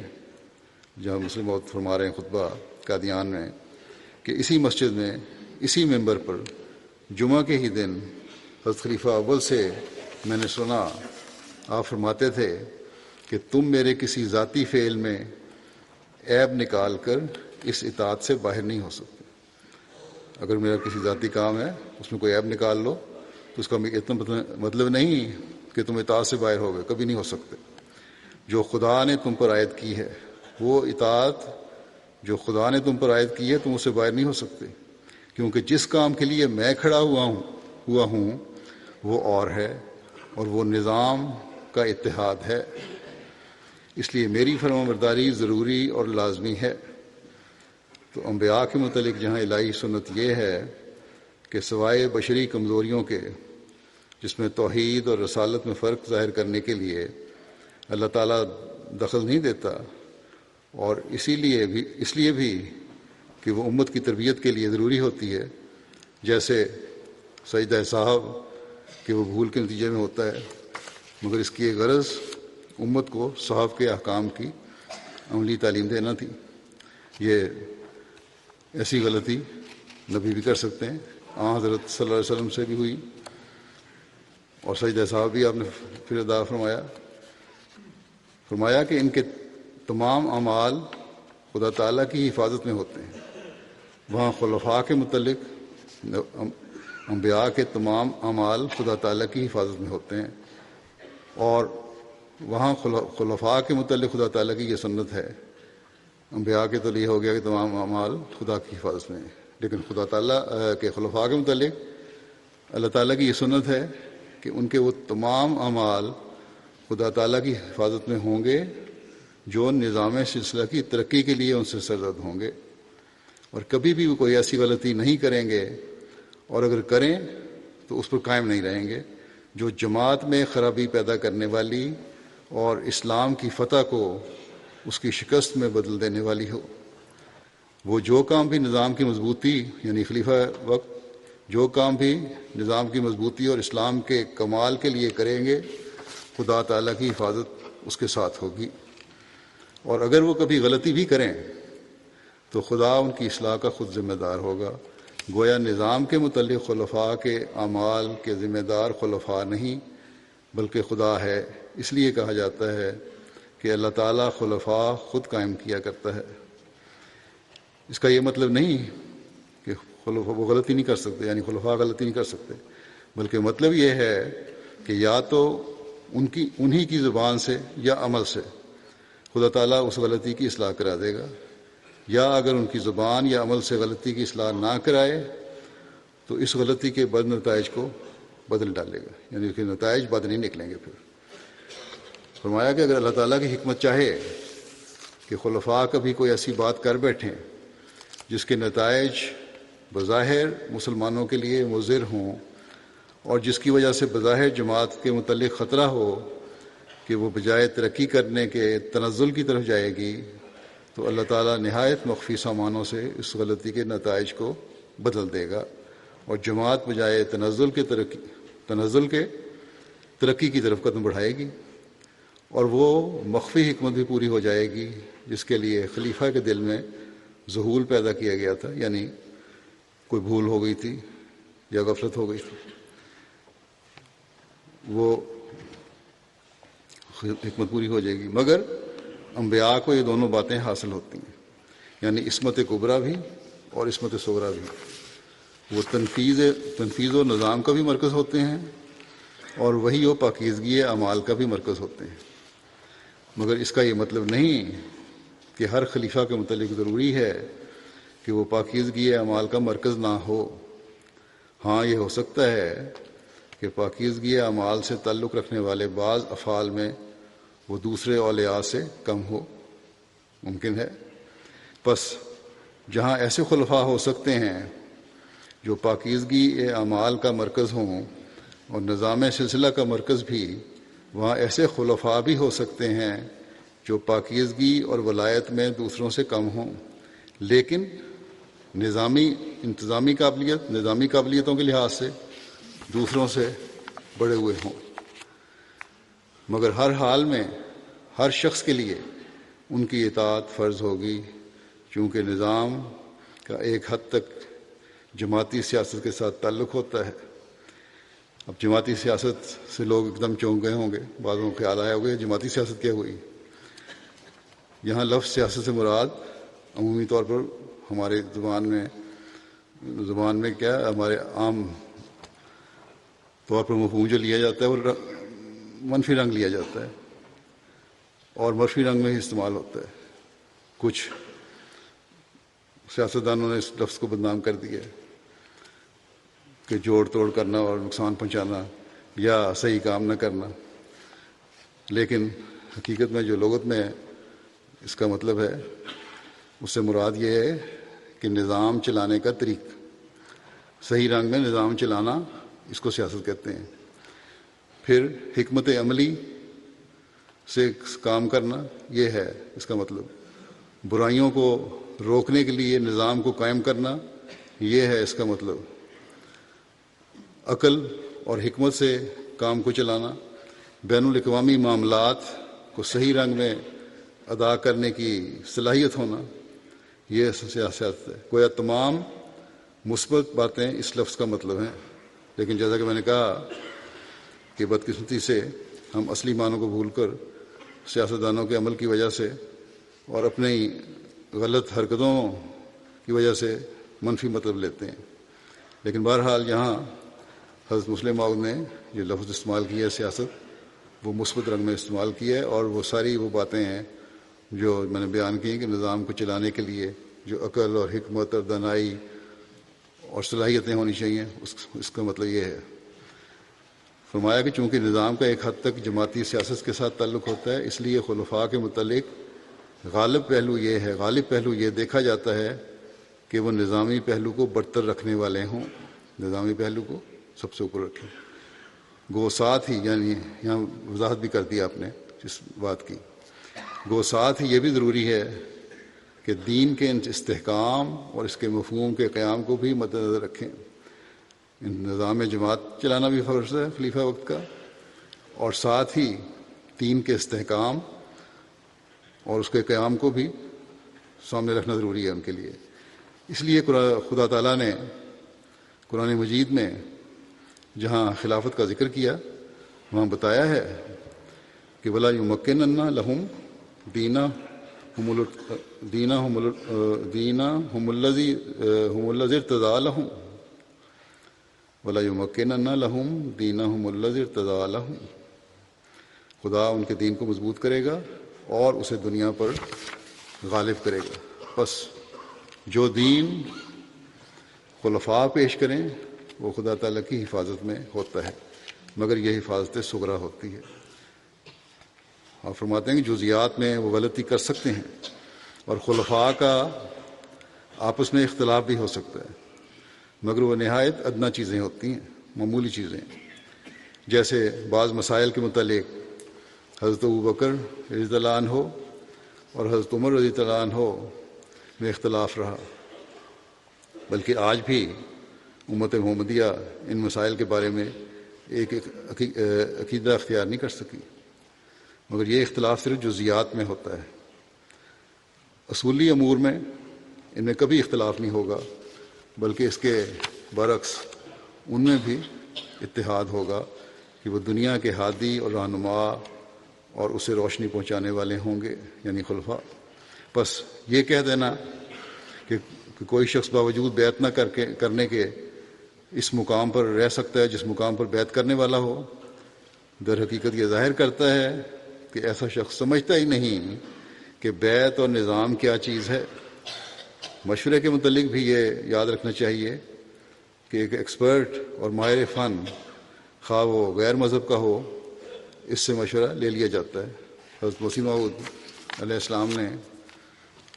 جہاں مسلم موت فرما رہے ہیں خطبہ قادیان میں، کہ اسی مسجد میں اسی ممبر پر جمعہ کے ہی دن حضرت خلیفہ اول سے میں نے سنا، آپ فرماتے تھے کہ تم میرے کسی ذاتی فعل میں عیب نکال کر اس اطاعت سے باہر نہیں ہو سکتے۔ اگر میرا کسی ذاتی کام ہے اس میں کوئی عیب نکال لو تو اس کا اتنا مطلب نہیں کہ تم اطاعت سے باہر ہو گئے، کبھی نہیں ہو سکتے۔ جو خدا نے تم پر عائد کی ہے وہ اطاعت جو خدا نے تم پر عائد کی ہے تم اس سے باہر نہیں ہو سکتے، کیونکہ جس کام کے لیے میں کھڑا ہوا ہوں وہ اور ہے، اور وہ نظام کا اتحاد ہے، اس لیے میری فرمانبرداری ضروری اور لازمی ہے۔ تو انبیاء کے متعلق جہاں الہی سنت یہ ہے کہ سوائے بشری کمزوریوں کے، جس میں توحید اور رسالت میں فرق ظاہر کرنے کے لیے اللہ تعالیٰ دخل نہیں دیتا، اور اس لیے بھی کہ وہ امت کی تربیت کے لیے ضروری ہوتی ہے، جیسے سجدہ صاحب کہ وہ بھول کے نتیجے میں ہوتا ہے، مگر اس کی ایک غرض امت کو صحابہ کے احکام کی عملی تعلیم دینا تھی۔ یہ ایسی غلطی نبی بھی کر سکتے ہیں، حضرت صلی اللہ علیہ وسلم سے بھی ہوئی، اور سجدہ صاحب بھی آپ نے پھر ادا فرمایا کہ ان کے تمام اعمال خدا تعالیٰ کی حفاظت میں ہوتے ہیں۔ وہاں خلفاء کے متعلق انبیاء کے تمام اعمال خدا تعالیٰ کی حفاظت میں ہوتے ہیں، اور وہاں خلفاء کے متعلق خدا تعالیٰ کی یہ سنت ہے۔ انبیاء کے تو یہ ہو گیا کہ تمام اعمال خدا کی حفاظت میں ہیں، لیکن خدا تعالیٰ کے خلفاء کے متعلق اللہ تعالیٰ کی یہ سنت ہے کہ ان کے وہ تمام اعمال خدا تعالیٰ کی حفاظت میں ہوں گے جو نظام سلسلہ کی ترقی کے لیے ان سے سرزد ہوں گے، اور کبھی بھی وہ کوئی ایسی غلطی نہیں کریں گے، اور اگر کریں تو اس پر قائم نہیں رہیں گے جو جماعت میں خرابی پیدا کرنے والی اور اسلام کی فتح کو اس کی شکست میں بدل دینے والی ہو۔ وہ جو کام بھی نظام کی مضبوطی، یعنی خلیفہ وقت جو کام بھی نظام کی مضبوطی اور اسلام کے کمال کے لیے کریں گے، خدا تعالیٰ کی حفاظت اس کے ساتھ ہوگی، اور اگر وہ کبھی غلطی بھی کریں تو خدا ان کی اصلاح کا خود ذمہ دار ہوگا۔ گویا نظام کے متعلق خلفاء کے اعمال کے ذمہ دار خلفاء نہیں بلکہ خدا ہے۔ اس لیے کہا جاتا ہے کہ اللہ تعالیٰ خلفاء خود قائم کیا کرتا ہے۔ اس کا یہ مطلب نہیں کہ وہ غلطی نہیں کر سکتے، یعنی خلفاء غلطی نہیں کر سکتے، بلکہ مطلب یہ ہے کہ یا تو انہی کی زبان سے یا عمل سے خدا تعالیٰ اس غلطی کی اصلاح کرا دے گا، یا اگر ان کی زبان یا عمل سے غلطی کی اصلاح نہ کرائے تو اس غلطی کے بد نتائج کو بدل ڈالے گا، یعنی کہ نتائج بد نہیں نکلیں گے۔ پھر فرمایا کہ اگر اللہ تعالیٰ کی حکمت چاہے کہ خلفاء کبھی کوئی ایسی بات کر بیٹھیں جس کے نتائج بظاہر مسلمانوں کے لیے مضر ہوں، اور جس کی وجہ سے بظاہر جماعت کے متعلق خطرہ ہو کہ وہ بجائے ترقی کرنے کے تنزل کی طرف جائے گی، تو اللہ تعالیٰ نہایت مخفی سامانوں سے اس غلطی کے نتائج کو بدل دے گا، اور جماعت بجائے تنزل کے ترقی کی طرف قدم بڑھائے گی، اور وہ مخفی حکمت بھی پوری ہو جائے گی جس کے لیے خلیفہ کے دل میں ذہول پیدا کیا گیا تھا، یعنی کوئی بھول ہو گئی تھی یا غفلت ہو گئی تھی، وہ حکمت پوری ہو جائے گی۔ مگر انبیاء کو یہ دونوں باتیں حاصل ہوتی ہیں، یعنی عصمت کبریٰ بھی اور عصمت صغریٰ بھی۔ وہ تنفیذ و نظام کا بھی مرکز ہوتے ہیں، اور وہی و پاکیزگی اعمال کا بھی مرکز ہوتے ہیں۔ مگر اس کا یہ مطلب نہیں کہ ہر خلیفہ کے متعلق ضروری ہے کہ وہ پاکیزگی اعمال کا مرکز نہ ہو۔ ہاں یہ ہو سکتا ہے کہ پاکیزگی اعمال سے تعلق رکھنے والے بعض افعال میں وہ دوسرے اولیاء سے کم ہو ممکن ہے۔ پس جہاں ایسے خلفاء ہو سکتے ہیں جو پاکیزگی اعمال کا مرکز ہوں اور نظام سلسلہ کا مرکز بھی، وہاں ایسے خلفاء بھی ہو سکتے ہیں جو پاکیزگی اور ولایت میں دوسروں سے کم ہوں، لیکن انتظامی قابلیتوں کے لحاظ سے دوسروں سے بڑے ہوئے ہوں۔ مگر ہر حال میں ہر شخص کے لیے ان کی اطاعت فرض ہوگی، چونکہ نظام کا ایک حد تک جماعتی سیاست کے ساتھ تعلق ہوتا ہے۔ اب جماعتی سیاست سے لوگ ایک دم چونک گئے ہوں گے، بعضوں کو خیال آیا ہوگا جماعتی سیاست کیا ہوئی۔ یہاں لفظ سیاست سے مراد عمومی طور پر ہمارے زبان میں کیا ہمارے عام طور پر مفہوم جو لیا جاتا ہے وہ منفی رنگ لیا جاتا ہے اور منفی رنگ میں ہی استعمال ہوتا ہے۔ کچھ سیاستدانوں نے اس لفظ کو بدنام کر دیا ہے کہ جوڑ توڑ کرنا اور نقصان پہنچانا یا صحیح کام نہ کرنا، لیکن حقیقت میں جو لغت میں اس کا مطلب ہے اس سے مراد یہ ہے کہ نظام چلانے کا طریق، صحیح رنگ میں نظام چلانا، اس کو سیاست کہتے ہیں۔ پھر حکمت عملی سے کام کرنا، یہ ہے اس کا مطلب۔ برائیوں کو روکنے کے لیے نظام کو قائم کرنا، یہ ہے اس کا مطلب۔ عقل اور حکمت سے کام کو چلانا، بین الاقوامی معاملات کو صحیح رنگ میں ادا کرنے کی صلاحیت ہونا، یہ سیاست ہے۔ گویا تمام مثبت باتیں اس لفظ کا مطلب ہیں، لیکن جیسا کہ میں نے کہا کہ بدقسمتی سے ہم اصلی معنوں کو بھول کر سیاستدانوں کے عمل کی وجہ سے اور اپنی غلط حرکتوں کی وجہ سے منفی مطلب لیتے ہیں۔ لیکن بہرحال یہاں حضرت مسلم موعود نے جو لفظ استعمال کیا ہے سیاست، وہ مثبت رنگ میں استعمال کیا ہے، اور وہ ساری وہ باتیں ہیں جو میں نے بیان کی کہ نظام کو چلانے کے لیے جو عقل اور حکمت اور دانائی اور صلاحیتیں ہونی چاہیے، اس کا مطلب یہ ہے۔ فرمایا کہ چونکہ نظام کا ایک حد تک جماعتی سیاست کے ساتھ تعلق ہوتا ہے، اس لیے خلفاء کے متعلق غالب پہلو یہ دیکھا جاتا ہے کہ وہ نظامی پہلو کو برتر رکھنے والے ہوں، نظامی پہلو کو سب سے اوپر رکھیں۔ گو ساتھ ہی، یعنی یہاں وضاحت بھی کر دی آپ نے اس بات کی، گو ساتھ ہی یہ بھی ضروری ہے کہ دین کے استحکام اور اس کے مفہوم کے قیام کو بھی مد نظر رکھیں۔ نظام جماعت چلانا بھی فرض ہے خلیفہ وقت کا، اور ساتھ ہی دین کے استحکام اور اس کے قیام کو بھی سامنے رکھنا ضروری ہے ان کے لیے۔ اس لیے خدا تعالیٰ نے قرآن مجید میں جہاں خلافت کا ذکر کیا، وہاں بتایا ہے کہ وَلَا يُمَكِّنَنَّ لَهُمْ دِينَهُمُ الَّذِي ارْتَضَىٰ لَهُمْ وَلَا يُمَكِّنَنَّ لَهُمْ دِينَهُمُ الَّذِي ارْتَضَىٰ لَهُمْ، خدا ان کے دین کو مضبوط کرے گا اور اسے دنیا پر غالب کرے گا۔ پس جو دین خلفاء پیش کریں وہ خدا تعالیٰ کی حفاظت میں ہوتا ہے، مگر یہ حفاظت صغریٰ ہوتی ہے۔ آپ فرماتے ہیں کہ جزیات میں وہ غلطی کر سکتے ہیں، اور خلفاء کا آپس میں اختلاف بھی ہو سکتا ہے، مگر وہ نہایت ادنا چیزیں ہوتی ہیں، معمولی چیزیں، جیسے بعض مسائل کے متعلق حضرت ابوبکر رضی اللہ عنہ اور حضرت عمر رضی اللہ عنہ میں اختلاف رہا، بلکہ آج بھی امت محمدیہ ان مسائل کے بارے میں ایک عقیدہ اختیار نہیں کر سکی، مگر یہ اختلاف صرف جزیات میں ہوتا ہے۔ اصولی امور میں ان میں کبھی اختلاف نہیں ہوگا، بلکہ اس کے برعکس ان میں بھی اتحاد ہوگا کہ وہ دنیا کے ہادی اور رہنما اور اسے روشنی پہنچانے والے ہوں گے، یعنی خلفاء۔ بس یہ کہہ دینا کہ کوئی شخص باوجود بیعت نہ کرنے کے اس مقام پر رہ سکتا ہے جس مقام پر بیعت کرنے والا ہو، در حقیقت یہ ظاہر کرتا ہے کہ ایسا شخص سمجھتا ہی نہیں کہ بیعت اور نظام کیا چیز ہے۔ مشورے کے متعلق بھی یہ یاد رکھنا چاہیے کہ ایک ایکسپرٹ اور ماہر فن خواہ وہ غیر مذہب کا ہو، اس سے مشورہ لے لیا جاتا ہے۔ حضرت مسیح موعود علیہ السلام نے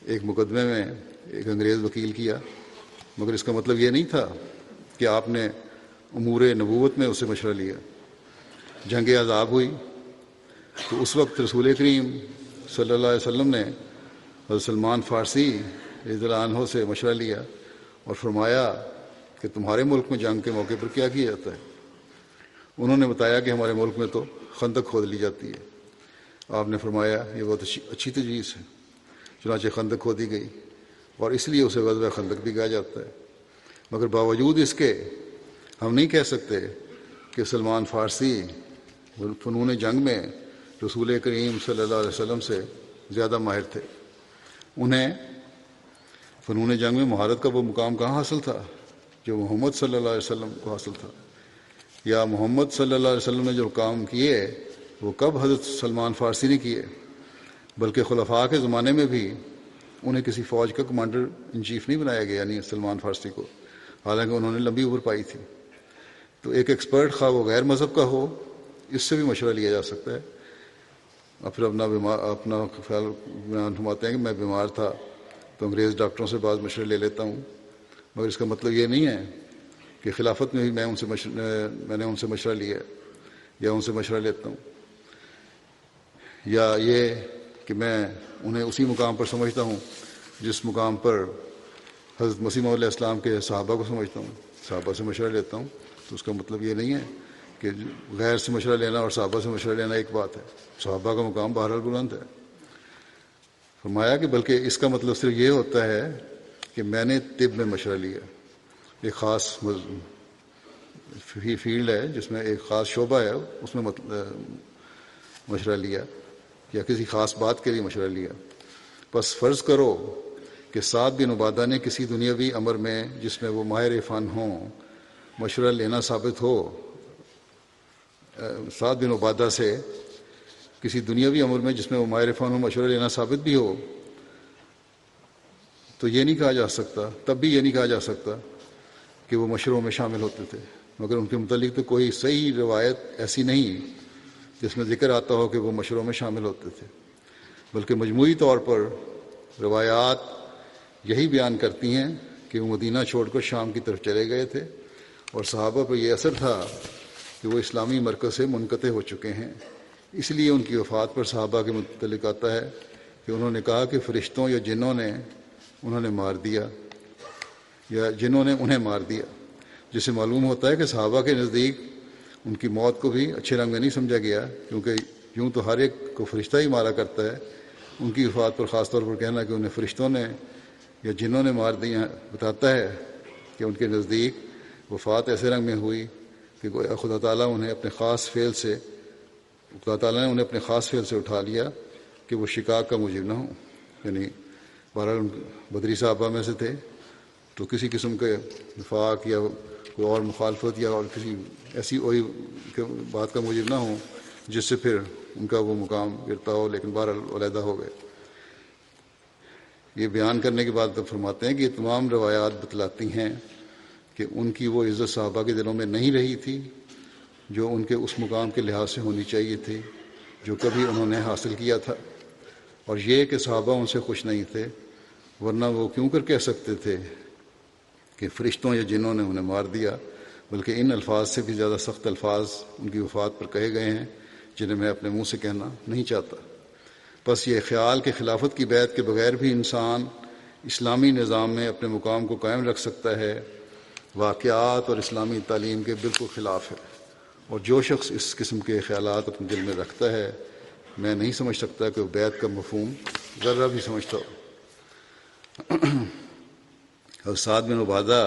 ایک مقدمے میں ایک انگریز وکیل کیا، مگر اس کا مطلب یہ نہیں تھا کہ آپ نے امور نبوت میں اس سے مشورہ لیا۔ جنگ عذاب ہوئی تو اس وقت رسول کریم صلی اللہ علیہ وسلم نے حضرت سلمان فارسی رضی اللہ عنہ سے مشورہ لیا اور فرمایا کہ تمہارے ملک میں جنگ کے موقع پر کیا کیا جاتا ہے؟ انہوں نے بتایا کہ ہمارے ملک میں تو خندق کھود لی جاتی ہے۔ آپ نے فرمایا یہ بہت اچھی تجویز ہے۔ چنانچہ خندق کھودی گئی اور اس لیے اسے غزوہ خندق بھی کہا جاتا ہے۔ مگر باوجود اس کے ہم نہیں کہہ سکتے کہ سلمان فارسی فنون جنگ میں رسول کریم صلی اللہ علیہ وسلم سے زیادہ ماہر تھے۔ انہیں فنون جنگ میں مہارت کا وہ مقام کہاں حاصل تھا جو محمد صلی اللہ علیہ وسلم کو حاصل تھا؟ یا محمد صلی اللہ علیہ وسلم نے جو کام کیے وہ کب حضرت سلمان فارسی نے کیے؟ بلکہ خلفاء کے زمانے میں بھی انہیں کسی فوج کا کمانڈر ان چیف نہیں بنایا گیا، یعنی سلمان فارسی کو، حالانکہ انہوں نے لمبی عمر پائی تھی۔ تو ایک ایکسپرٹ خواہ وہ غیر مذہب کا ہو، اس سے بھی مشورہ لیا جا سکتا ہے۔ اور پھر اپنا خیال بیان فرماتے ہیں کہ میں بیمار تھا تو انگریز ڈاکٹروں سے بعض مشورے لے لیتا ہوں، مگر اس کا مطلب یہ نہیں ہے کہ خلافت میں بھی میں نے ان سے مشورہ لیا یا ان سے مشورہ لیتا ہوں، یا یہ کہ میں انہیں اسی مقام پر سمجھتا ہوں جس مقام پر حضرت مسیح موعود علیہ السلام کے صحابہ کو سمجھتا ہوں، صحابہ سے مشورہ لیتا ہوں۔ تو اس کا مطلب یہ نہیں ہے کہ غیر سے مشورہ لینا اور صحابہ سے مشورہ لینا ایک بات ہے۔ صحابہ کا مقام بہرحال بلند ہے۔ فرمایا کہ بلکہ اس کا مطلب صرف یہ ہوتا ہے کہ میں نے طب میں مشورہ لیا، ایک خاص فیلڈ ہے جس میں ایک خاص شعبہ ہے، اس میں مشورہ لیا یا کسی خاص بات کے لیے مشورہ لیا۔ بس فرض کرو کہ سعد بن عبادہ نے کسی دنیاوی امر میں جس میں وہ ماہر فن ہوں مشورہ لینا ثابت ہو، سعد بن عبادہ سے کسی دنیاوی امر میں جس میں وہ ماہر فن ہو مشورہ لینا ثابت بھی ہو، تو یہ نہیں کہا جا سکتا، تب بھی یہ نہیں کہا جا سکتا کہ وہ مشوروں میں شامل ہوتے تھے۔ مگر ان کے متعلق تو کوئی صحیح روایت ایسی نہیں جس میں ذکر آتا ہو کہ وہ مشوروں میں شامل ہوتے تھے، بلکہ مجموعی طور پر روایات یہی بیان کرتی ہیں کہ وہ مدینہ چھوڑ کر شام کی طرف چلے گئے تھے اور صحابہ پر یہ اثر تھا کہ وہ اسلامی مرکز سے منقطع ہو چکے ہیں۔ اس لیے ان کی وفات پر صحابہ کے متعلق آتا ہے کہ انہوں نے کہا کہ فرشتوں یا جنوں نے انہیں مار دیا، جس سے معلوم ہوتا ہے کہ صحابہ کے نزدیک ان کی موت کو بھی اچھے رنگ میں نہیں سمجھا گیا، کیونکہ یوں تو ہر ایک کو فرشتہ ہی مارا کرتا ہے۔ ان کی وفات پر خاص طور پر کہنا کہ انہیں فرشتوں نے یا جنوں نے مار دیا بتاتا ہے کہ ان کے نزدیک وفات ایسے رنگ میں ہوئی کہ خدا تعالیٰ نے انہیں اپنے خاص فعل سے اٹھا لیا کہ وہ شقاق کا موجب نہ ہوں۔ یعنی بہرحال بدری صحابہ میں سے تھے تو کسی قسم کے نفاق یا کوئی اور مخالفت یا اور کسی ایسی وہی بات کا موجب نہ ہوں جس سے پھر ان کا وہ مقام گرتا ہو، لیکن بہرحال علیحدہ ہو گئے۔ یہ بیان کرنے کے بعد فرماتے ہیں کہ یہ تمام روایات بتلاتی ہیں کہ ان کی وہ عزت صحابہ کے دلوں میں نہیں رہی تھی جو ان کے اس مقام کے لحاظ سے ہونی چاہیے تھی جو کبھی انہوں نے حاصل کیا تھا، اور یہ کہ صحابہ ان سے خوش نہیں تھے، ورنہ وہ کیوں کر کہہ سکتے تھے کہ فرشتوں یا جنوں نے انہیں مار دیا، بلکہ ان الفاظ سے بھی زیادہ سخت الفاظ ان کی وفات پر کہے گئے ہیں جنہیں میں اپنے منہ سے کہنا نہیں چاہتا۔ بس یہ خیال کہ خلافت کی بیعت کے بغیر بھی انسان اسلامی نظام میں اپنے مقام کو قائم رکھ سکتا ہے، واقعات اور اسلامی تعلیم کے بالکل خلاف ہے، اور جو شخص اس قسم کے خیالات اپنے دل میں رکھتا ہے میں نہیں سمجھ سکتا کہ وہ بیعت کا مفہوم ذرہ بھی سمجھتا ہو۔ اور سعد بن عبادہ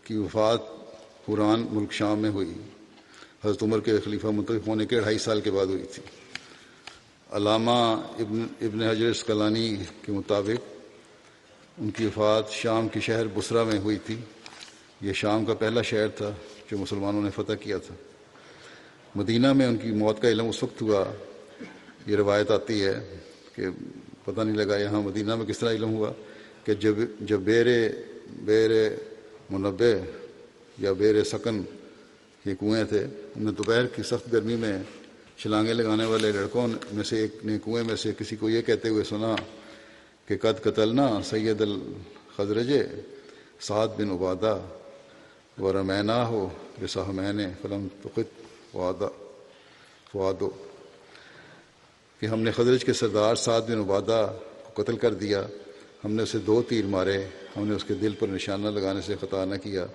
کی وفات قرآن ملک شام میں ہوئی، حضرت عمر کے خلیفہ منتخب ہونے کے 2.5 سال کے بعد ہوئی تھی۔ علامہ ابن حجر اسقلانی کے مطابق ان کی وفات شام کے شہر بصرہ میں ہوئی تھی۔ یہ شام کا پہلا شہر تھا جو مسلمانوں نے فتح کیا تھا۔ مدینہ میں ان کی موت کا علم اس وقت ہوا، یہ روایت آتی ہے کہ پتہ نہیں لگا یہاں مدینہ میں کس طرح علم ہوا کہ جب بیر منبع یا بیر سکن یہ کنویں تھے. انہیں دوپہر کی سخت گرمی میں چھلانگیں لگانے والے لڑکوں میں سے ایک نے کنویں میں سے کسی کو یہ کہتے ہوئے سنا کہ قد قتلنا سید الخزرج سعد بن عبادہ ورمیناہ بسہمین فلم تقت فؤادو، کہ ہم نے خزرج کے سردار سعد بن عبادہ کو قتل کر دیا، ہم نے اسے 2 تیر مارے، ہم نے اس کے دل پر نشانہ لگانے سے خطا نہ کیا.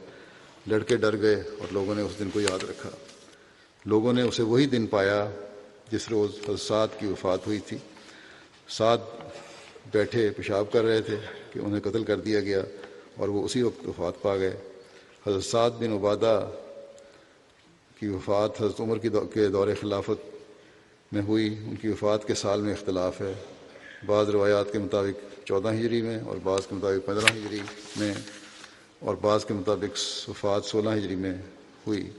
لڑکے ڈر گئے اور لوگوں نے اس دن کو یاد رکھا. لوگوں نے اسے وہی دن پایا جس روز حضرت سعد کی وفات ہوئی تھی. سعد بیٹھے پیشاب کر رہے تھے کہ انہیں قتل کر دیا گیا اور وہ اسی وقت وفات پا گئے. حضرت سعد بن عبادہ کی وفات حضرت عمر کے دور خلافت میں ہوئی. ان کی وفات کے سال میں اختلاف ہے. بعض روایات کے مطابق 14 ہجری میں اور بعض کے مطابق 15 ہجری میں اور بعض کے مطابق وفات 16 ہجری میں ہوئی.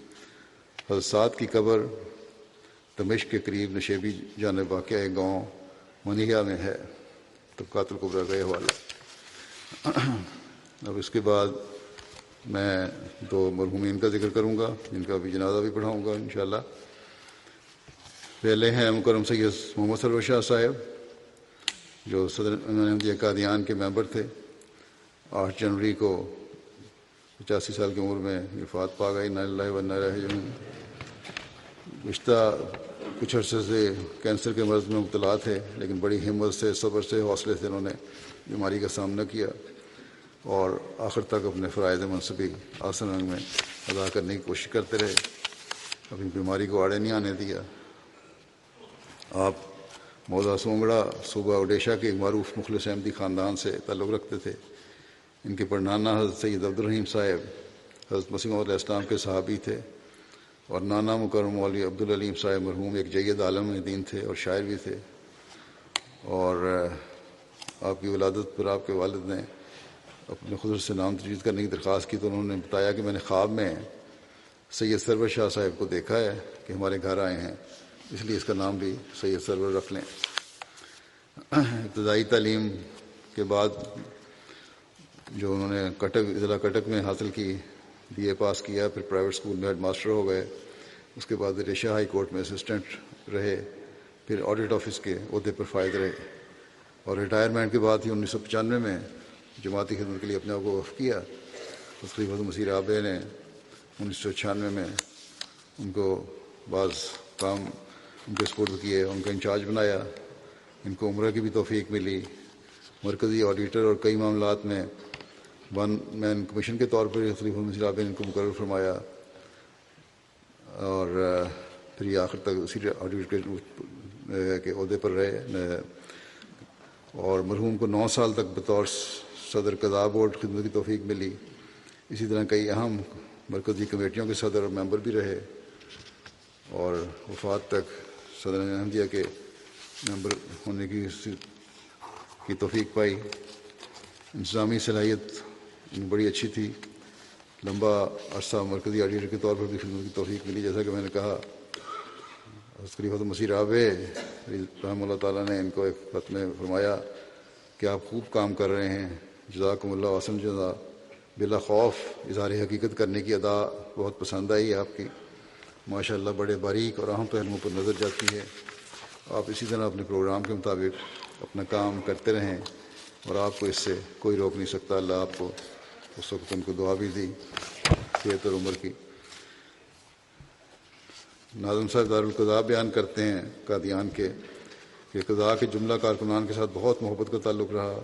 حضرت سعد کی قبر دمشق کے قریب نشیبی جانب واقع ایک گاؤں منیہ میں ہے. طبقات الکبریٰ کا یہ حوالہ. اب اس کے بعد میں 2 مرحومین کا ذکر کروں گا جن کا بھی جنازہ بھی پڑھاؤں گا انشاءاللہ. پہلے ہیں مکرم سید محمد سرور شاہ صاحب جو صدر احمدیہ قادیان کے ممبر تھے. 8 جنوری کو 85 سال کی عمر میں وفات پا گئی. انا للہ و انا الیہ راجعون. گزشتہ کچھ عرصے سے کینسر کے مرض میں مبتلا تھے، لیکن بڑی ہمت سے، صبر سے، حوصلے سے انہوں نے بیماری کا سامنا کیا اور آخر تک اپنے فرائض منصبی آسن رنگ میں ادا کرنے کی کوشش کرتے رہے. اپنی بیماری کو آڑے نہیں آنے دیا. آپ موضع سونگڑا صوبہ اوڈیشہ کے ایک معروف مخلص احمدی خاندان سے تعلق رکھتے تھے. ان کے پڑنانا حضرت سید عبدالرحیم صاحب حضرت مسیح موعود علیہ السلام کے صحابی تھے اور نانا مکرم مولوی عبدالعلیم صاحب مرحوم ایک جید عالم دین تھے اور شاعر بھی تھے. اور آپ کی ولادت پر آپ کے والد نے اپنے خود سے نام تجدید کرنے کی درخواست کی تو انہوں نے بتایا کہ میں نے خواب میں سید سرور شاہ صاحب کو دیکھا ہے کہ ہمارے گھر آئے ہیں، اس لیے اس کا نام بھی سید سرور رکھ لیں. ابتدائی تعلیم کے بعد جو انہوں نے ضلع کٹک میں حاصل کی، بی اے پاس کیا، پھر پرائیویٹ اسکول میں ہیڈ ماسٹر ہو گئے. اس کے بعد ریشہ ہائی کورٹ میں اسسٹنٹ رہے، پھر آڈٹ آفس کے عہدے پر فائز رہے اور ریٹائرمنٹ کے بعد ہی 1995 میں جماعتی خدمت کے لیے اپنے آپ کو وقف کیا. خلیفۃ مسیح رابع نے 1996 میں ان کو بعض کام ان کے سپرد کیے، ان کا انچارج بنایا. ان کو عمرہ کی بھی توفیق ملی. مرکزی آڈیٹر اور کئی معاملات میں 1 مین کمیشن کے طور پر خلیفۃ مسیح رابع نے ان کو مقرر فرمایا اور پھر یہ آخر تک اسی آڈیٹر کے عہدے پر رہے. اور مرحوم کو 9 سال تک بطور صدر قضاء بورڈ خدمت کی توفیق ملی. اسی طرح کئی اہم مرکزی کمیٹیوں کے صدر اور ممبر بھی رہے اور وفات تک صدر احمدیہ کے ممبر ہونے کی توفیق پائی. انتظامی صلاحیت بڑی اچھی تھی. لمبا عرصہ مرکزی آڈیٹر کے طور پر بھی خدمت کی توفیق ملی. جیسا کہ میں نے کہا، خلیفۃ مسیح رابع رحمہ اللہ تعالیٰ نے ان کو ایک خط میں فرمایا کہ آپ خوب کام کر رہے ہیں، جزاکم اللہ احسن جزا. بلا خوف اظہار حقیقت کرنے کی ادا بہت پسند آئی آپ کی. ماشاء اللہ بڑے باریک اور اہم پہلوؤں پر نظر جاتی ہے. آپ اسی طرح اپنے پروگرام کے مطابق اپنا کام کرتے رہیں اور آپ کو اس سے کوئی روک نہیں سکتا. اللہ آپ کو اس وقت ان کو دعا بھی دی صحت اور عمر کی. ناظم صاحب دارالقضاء بیان کرتے ہیں قادیان کے کہ قضاء کے جملہ کارکنان کے ساتھ بہت محبت کا تعلق رہا.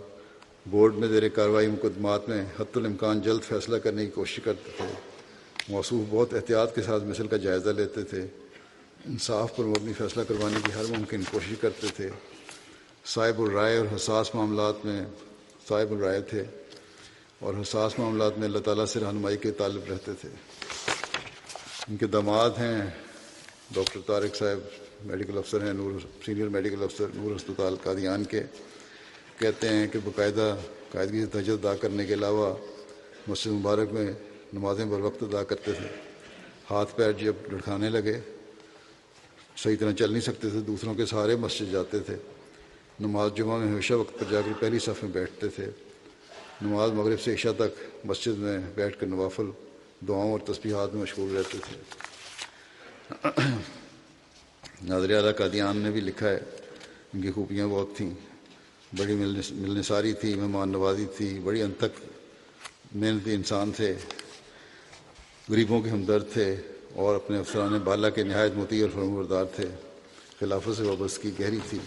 بورڈ میں زیر کارروائی مقدمات میں حتی الامکان جلد فیصلہ کرنے کی کوشش کرتے تھے. موصوف بہت احتیاط کے ساتھ مثل کا جائزہ لیتے تھے. انصاف پر مبنی فیصلہ کروانے کی ہر ممکن کوشش کرتے تھے. صاحب الرائے اور حساس معاملات میں صاحب الرائے تھے اور حساس معاملات میں اللہ تعالیٰ سے رہنمائی کے طالب رہتے تھے. ان کے داماد ہیں ڈاکٹر طارق صاحب، میڈیکل افسر ہیں، سینئر میڈیکل افسر نور ہسپتال قادیان کے. کہتے ہیں کہ باقاعدہ قاعدگی سے تہجد ادا کرنے کے علاوہ مسجد مبارک میں نمازیں بر وقت ادا کرتے تھے. ہاتھ پیر جب لڑکھانے لگے، صحیح طرح چل نہیں سکتے تھے، دوسروں کے سہارے مسجد جاتے تھے. نماز جمعہ میں ہمیشہ وقت پر جا کر پہلی صف میں بیٹھتے تھے. نماز مغرب سے عشاء تک مسجد میں بیٹھ کر نوافل دعاؤں اور تسبیحات میں مشغول رہتے تھے۔ ناظر اعلیٰ قادیان نے بھی لکھا ہے ان کی خوبیاں بہت تھیں، بڑی ملنساری تھی، مہمان نوازی تھی، بڑی انتھک محنتی انسان تھے، غریبوں کے ہمدرد تھے اور اپنے افسران بالا کے نہایت مطیع اور فرمانبردار تھے۔ خلافت سے وابستگی گہری تھی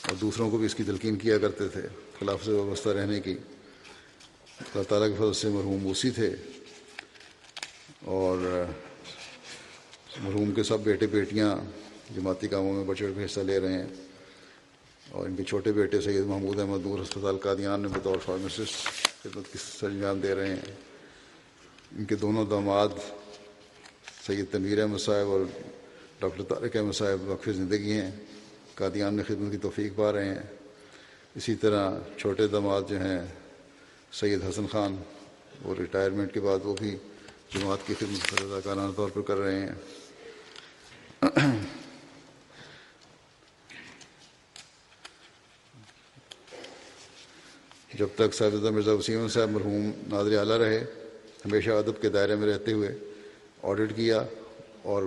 اور دوسروں کو بھی اس کی تلقین کیا کرتے تھے خلافت سے وابستہ رہنے کی۔ اللہ تعالیٰ کے فضل سے مرحوم موسی تھے اور مرحوم کے سب بیٹے بیٹیاں جماعتی کاموں میں بڑھ چڑھ کے حصہ لے رہے ہیں، اور ان کے چھوٹے بیٹے سید محمود احمد نور ہسپتال قادیان میں بطور فارماسسٹ خدمت کی سر انجام دے رہے ہیں۔ ان کے دونوں داماد سید تنویر احمد صاحب اور ڈاکٹر طارق احمد صاحب وقف زندگی ہیں، قادیان میں خدمت کی توفیق پا رہے ہیں۔ اسی طرح چھوٹے داماد جو ہیں سید حسن خان، وہ ریٹائرمنٹ کے بعد وہ بھی جماعت کی خدمت رضاکارانہ طور پر کر رہے ہیں۔ جب تک صاحبزادہ مرزا وسیم صاحب مرحوم ناظر اعلیٰ رہے، ہمیشہ ادب کے دائرے میں رہتے ہوئے آڈٹ کیا اور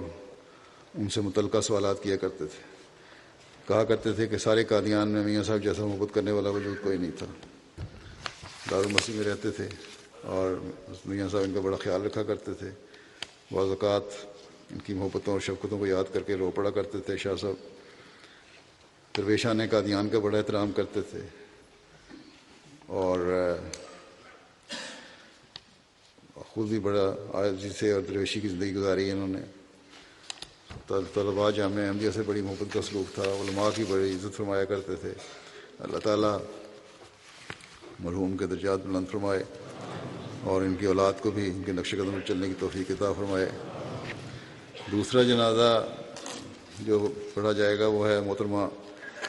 ان سے متعلقہ سوالات کیا کرتے تھے۔ کہا کرتے تھے کہ سارے قادیان میں میاں صاحب جیسا محبت کرنے والا وجود کوئی نہیں تھا۔ دارالمسیح میں رہتے تھے اور میاں صاحب ان کا بڑا خیال رکھا کرتے تھے۔ بعض اوقات ان کی محبتوں اور شفقتوں کو یاد کر کے رو پڑا کرتے تھے۔ شاہ صاحب درویشان قادیان کا بڑا احترام کرتے تھے اور خود بھی بڑا عاجزی سے اور درویشی کی زندگی گزاری ہے انہوں نے۔ طلباء جامعہ احمدیہ سے بڑی محبت کا سلوک تھا، علماء کی بڑی عزت فرمایا کرتے تھے۔ اللہ تعالیٰ مرحوم کے درجات بلند فرمائے اور ان کی اولاد کو بھی ان کے نقش قدم پر چلنے کی توفیق عطا فرمائے۔ دوسرا جنازہ جو پڑھا جائے گا وہ ہے محترمہ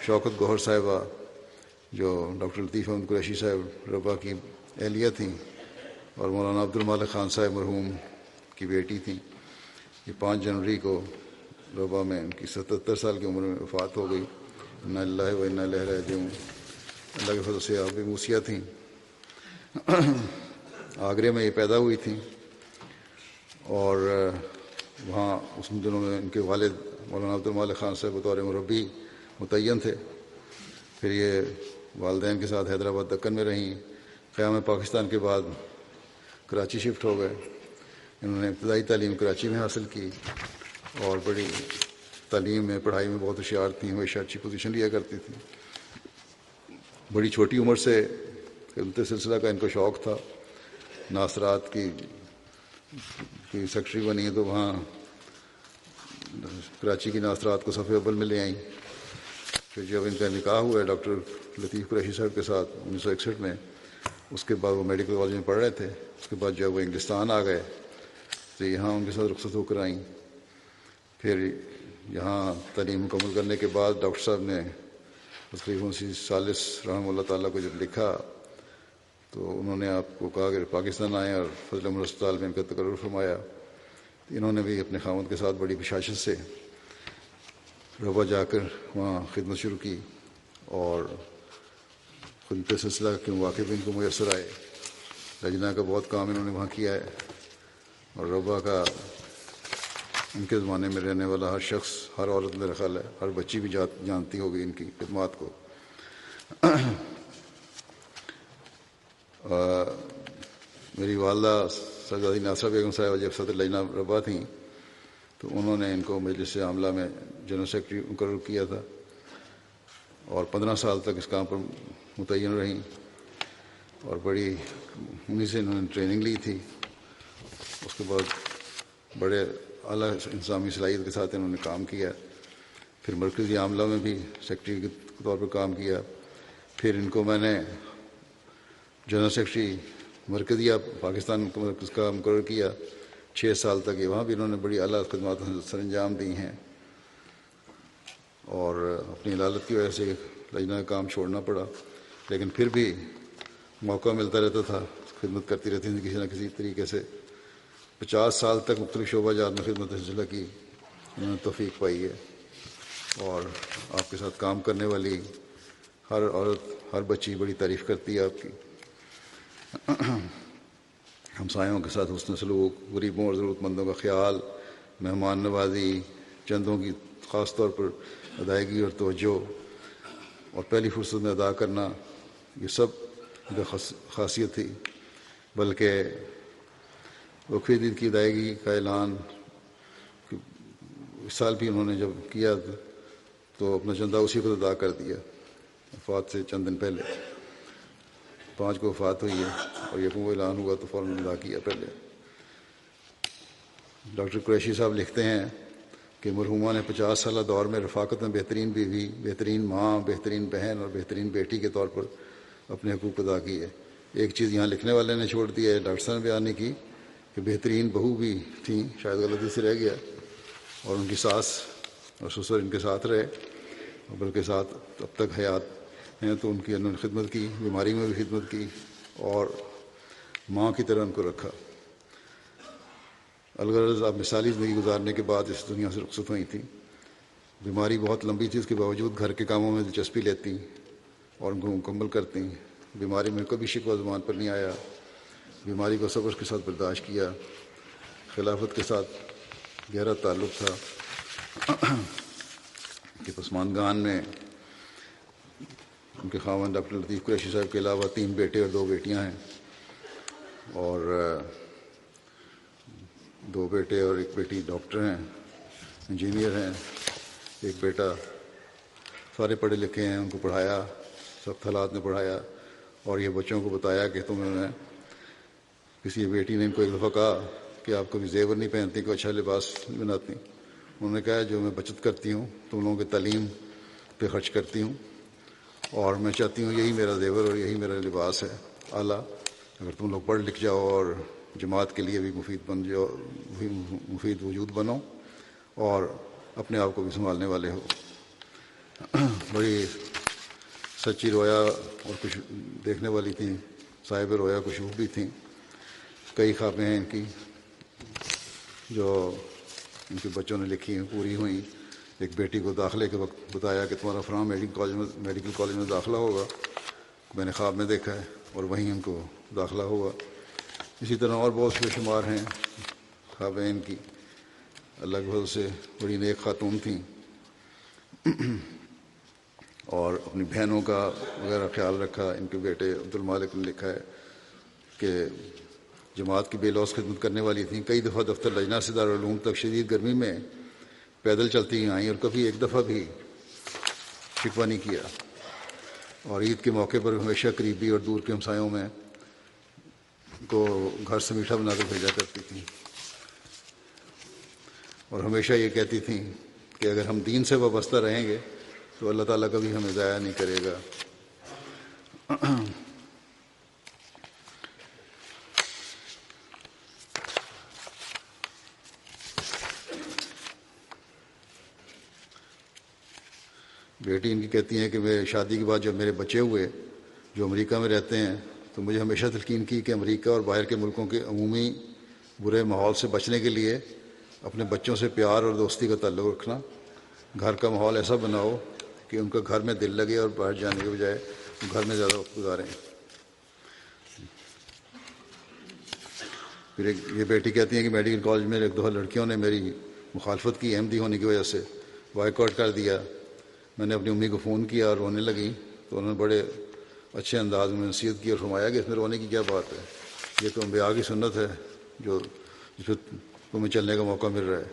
شوکت گوہر صاحبہ، جو ڈاکٹر لطیف احمد قریشی صاحب ربا کی اہلیہ تھیں اور مولانا عبد المالک خان صاحب مرحوم کی بیٹی تھیں۔ یہ 5 جنوری کو ربا میں ان کی 77 سال کی عمر میں وفات ہو گئی۔ انا للہ و انا الیہ راجعون۔ اللہ کے فضل سے آپ بھی موسیہ تھیں۔ آگرے میں یہ پیدا ہوئی تھیں اور وہاں اس دنوں میں ان کے والد مولانا عبد المالک خان صاحب بطور مربی متعین تھے۔ پھر یہ والدین کے ساتھ حیدرآباد دکن میں رہیں۔ قیام پاکستان کے بعد کراچی شفٹ ہو گئے۔ انہوں نے ابتدائی تعلیم کراچی میں حاصل کی اور بڑی تعلیم میں پڑھائی میں بہت ہوشیار تھیں، ہمیشہ اچھی پوزیشن لیا کرتی تھیں۔ بڑی چھوٹی عمر سے خدمت سلسلہ کا ان کو شوق تھا۔ ناصرات کی سیکرٹری بنی تو وہاں کراچی کی ناصرات کو صف اول میں لے آئیں۔ پھر جب ان کا نکاح ہوا ہے ڈاکٹر لطیف قریشی صاحب کے ساتھ 1961 میں، اس کے بعد وہ میڈیکل کالج میں پڑھ رہے تھے۔ اس کے بعد جب وہ انگلستان آ گئے تو یہاں ان کے ساتھ رخصت ہو کر آئیں۔ پھر یہاں تعلیم مکمل کرنے کے بعد ڈاکٹر صاحب نے خلیفہ مسیح ثالث رحمہ اللہ تعالیٰ کو جب لکھا تو انہوں نے آپ کو کہا کہ پاکستان آئیں اور فضل عمر ہسپتال میں ان کا تقرر فرمایا۔ انہوں نے بھی اپنے خاوند کے ساتھ بڑی بشاشت سے ربا جا کر وہاں خدمت شروع کی اور خدمت سلسلہ کے مواقع بھی ان کو میسر آئے۔ لجنہ کا بہت کام انہوں نے وہاں کیا ہے اور ربا کا ان کے زمانے میں رہنے والا ہر شخص، ہر عورت میرا خیال ہے ہر بچی بھی جانتی ہوگی ان کی خدمات کو۔ میری والدہ سرزادی ناصرہ بیگم صاحبہ جب صدر لجنہ ربا تھیں تو انہوں نے ان کو مجلس عاملہ میں جنرل سیکرٹری مقرر کیا تھا اور 15 سال تک اس کام پر متعین رہیں اور بڑی انہیں سے انہوں نے ٹریننگ لی تھی۔ اس کے بعد بڑے اعلیٰ انتظامی صلاحیت کے ساتھ انہوں نے کام کیا۔ پھر مرکزی عاملہ میں بھی سیکرٹری کے طور پر کام کیا۔ پھر ان کو میں نے جنرل سیکرٹری مرکزیہ پاکستان مرکز کا مقرر کیا 6 سال تک۔ وہاں بھی انہوں نے بڑی اعلیٰ خدمات سر انجام دی ہیں اور اپنی علالت کی وجہ سے لجنہ کا کام چھوڑنا پڑا، لیکن پھر بھی موقع ملتا رہتا تھا، خدمت کرتی رہتی تھی کسی نہ کسی طریقے سے۔ 50 سال تک مختلف شعبہ جات میں خدمت سلسلہ کی انہوں نے توفیق پائی ہے اور آپ کے ساتھ کام کرنے والی ہر عورت، ہر بچی بڑی تعریف کرتی ہے آپ کی۔ ہمسایوں کے ساتھ حسن سلوک، غریبوں اور ضرورت مندوں کا خیال، مہمان نوازی، چندوں کی خاص طور پر ادائیگی اور توجہ اور پہلی فرصت میں ادا کرنا، یہ سب ان کا خاصیت تھی۔ بلکہ وقفی عید کی ادائیگی کا اعلان اس سال بھی انہوں نے جب کیا تو اپنا چندہ اسی کو ادا کر دیا، وفات سے چند دن پہلے۔ 5 کو وفات ہوئی ہے اور یہ وہ اعلان ہوا تو فوراً ادا کیا پہلے۔ ڈاکٹر قریشی صاحب لکھتے ہیں کہ مرحومہ نے 50 سالہ دور میں رفاقت میں بہترین بیوی، بہترین ماں، بہترین بہن اور بہترین بیٹی کے طور پر اپنے حقوق ادا کیے۔ ایک چیز یہاں لکھنے والے نے چھوڑ دی ہے، ڈاکٹر صاحب نے بیان نہیں کی کہ بہترین بہو بھی تھیں، شاید غلطی سے رہ گیا، اور ان کی ساس اور سسر ان کے ساتھ رہے، بلکہ ساتھ اب تک حیات ہیں، تو ان کی انہوں نے خدمت کی، بیماری میں بھی خدمت کی اور ماں کی طرح ان کو رکھا۔ الغرض آپ مثالی زندگی گزارنے کے بعد اس دنیا سے رخصت ہوئی تھیں۔ بیماری بہت لمبی تھی، اس کے باوجود گھر کے کاموں میں دلچسپی لیتی اور ان کو مکمل کرتی۔ بیماری میں کبھی شکوہ زبان پر نہیں آیا، بیماری کو صبر کے ساتھ برداشت کیا۔ خلافت کے ساتھ گہرا تعلق تھا کہ پسماندگان میں ان کے خاوند ڈاکٹر لطیف قریشی صاحب کے علاوہ 3 بیٹے اور 2 بیٹیاں ہیں، اور 2 بیٹے اور 1 بیٹی ڈاکٹر ہیں، انجینئر ہیں۔ ایک بیٹا، سارے پڑھے لکھے ہیں، ان کو پڑھایا، سخت حالات میں پڑھایا، اور یہ بچوں کو بتایا کہ تمہیں میں کسی بیٹی نے ان کو ایک دفعہ کہا کہ آپ کبھی زیور نہیں پہنتی، کوئی اچھا لباس نہیں بناتی۔ انہوں نے کہا جو میں بچت کرتی ہوں تم لوگوں کی تعلیم پہ خرچ کرتی ہوں، اور میں چاہتی ہوں یہی میرا زیور اور یہی میرا لباس ہے اعلیٰ، اگر تم لوگ پڑھ لکھ جاؤ اور جماعت کے لیے بھی مفید بن جاؤ، مفید وجود بنو اور اپنے آپ کو بھی سنبھالنے والے ہو۔ بڑی سچی رویا اور کچھ دیکھنے والی تھیں، صاحب رویا کشوف بھی تھیں۔ کئی خوابیں ہیں ان کی جو ان کے بچوں نے لکھی ہیں، پوری ہوئیں۔ ایک بیٹی کو داخلے کے وقت بتایا کہ تمہارا فلاں میڈیکل کالج میں داخلہ ہوگا، میں نے خواب میں دیکھا ہے، اور وہیں ان کو داخلہ ہوا۔ اسی طرح اور بہت سے شمار ہیں خوابیں ان کی۔ اللہ کے فضل سے بڑی نیک خاتون تھیں، اور اپنی بہنوں کا وغیرہ خیال رکھا۔ ان کے بیٹے عبد المالک نے لکھا ہے کہ جماعت کی بے لوث خدمت کرنے والی تھیں۔ کئی دفعہ دفتر لجنہ سے دارالعلوم تک شدید گرمی میں پیدل چلتی آئیں، اور کبھی ایک دفعہ بھی شکوہ نہیں کیا، اور عید کے موقع پر ہمیشہ قریبی اور دور کے ہمسایوں میں کو گھر سے میٹھا بنا کر بھیجا کرتی تھیں، اور ہمیشہ یہ کہتی تھیں کہ اگر ہم دین سے وابستہ رہیں گے تو اللہ تعالیٰ کبھی ہمیں ضائع نہیں کرے گا۔ بیٹی ان کی کہتی ہیں کہ میرے شادی کے بعد جب میرے بچے ہوئے جو امریکہ میں رہتے ہیں تو مجھے ہمیشہ تلقین کی کہ امریکہ اور باہر کے ملکوں کے عمومی برے ماحول سے بچنے کے لیے اپنے بچوں سے پیار اور دوستی کا تعلق رکھنا، گھر کا ماحول ایسا بناؤ کہ ان کا گھر میں دل لگے اور باہر جانے کے بجائے گھر میں زیادہ وقت گزاریں۔ پھر یہ بیٹی کہتی ہیں کہ میڈیکل کالج میں ایک دفعہ لڑکیوں نے میری مخالفت کی، احمدی ہونے کی وجہ سے بائیکاٹ کر دیا۔ میں نے اپنی امی کو فون کیا اور رونے لگی تو انہوں نے بڑے اچھے انداز میں نصیحت کی اور فرمایا کہ اس میں رونے کی کیا بات ہے، یہ تو انبیاء کی سنت ہے جو جس پہ تمہیں چلنے کا موقع مل رہا ہے،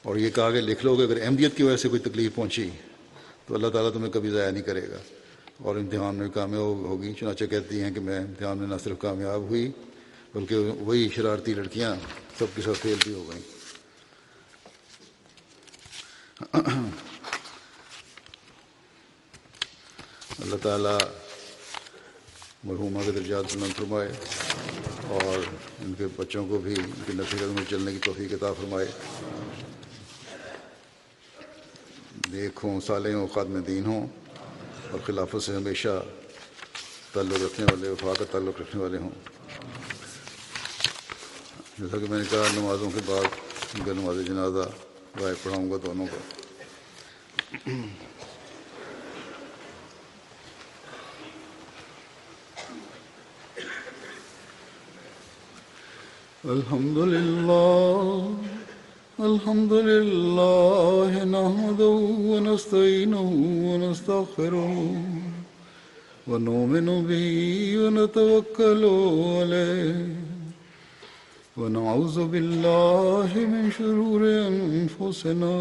اور یہ کہا کہ لکھ لو کہ اگر احمدیت کی وجہ سے کوئی تکلیف پہنچی تو اللہ تعالیٰ تمہیں کبھی ضائع نہیں کرے گا اور امتحان میں کامیاب ہوگی۔ چنانچہ کہتی ہیں کہ میں امتحان میں نہ صرف کامیاب ہوئی بلکہ وہی شرارتی لڑکیاں سب کے ساتھ فیل بھی ہو گئیں۔ اللہ تعالیٰ مرحومہ کے درجات بلند فرمائے اور ان کے بچوں کو بھی ان کی نقش قدم میں چلنے کی توفیق عطا فرمائے۔ نیک ہوں، صالح ہوں، خادم دین ہوں، اور خلافت سے ہمیشہ تعلق رکھنے والے، وفا کا تعلق رکھنے والے ہوں۔ جیسا کہ میں نے کہا نمازوں کے بعد ان کا نماز جنازہ غائب پڑھاؤں گا دونوں کا۔ الحمد لله نحمده ونستعينه ونستغفره ونؤمن به ونتوكل عليه ونعوذ بالله من شرور أنفسنا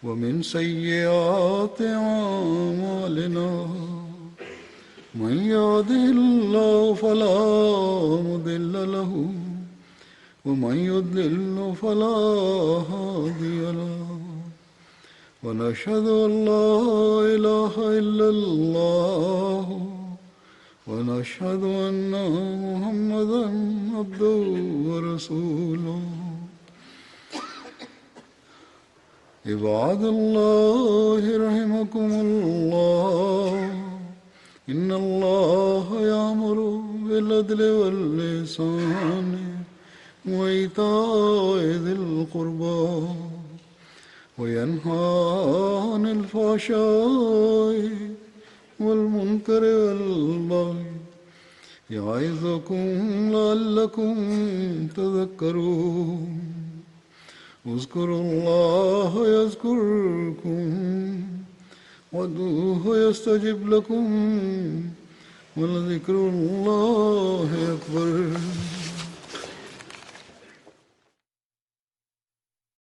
ومن سيئات أعمالنا من يهده الله فلا مضل له ومن يضلل فلا هادي له ونشهد أن لا إله إلا الله ونشهد أن محمدا عبده ورسوله عباد الله رحمكم الله إن الله يأمر بالعدل والإحسان وإيتاء ذي القربى وينهى عن الفحشاء والمنكر والبغي يعظكم لعلكم تذكرون اذكروا الله يذكركم وادعوه يستجب لكم ولذكر الله أكبر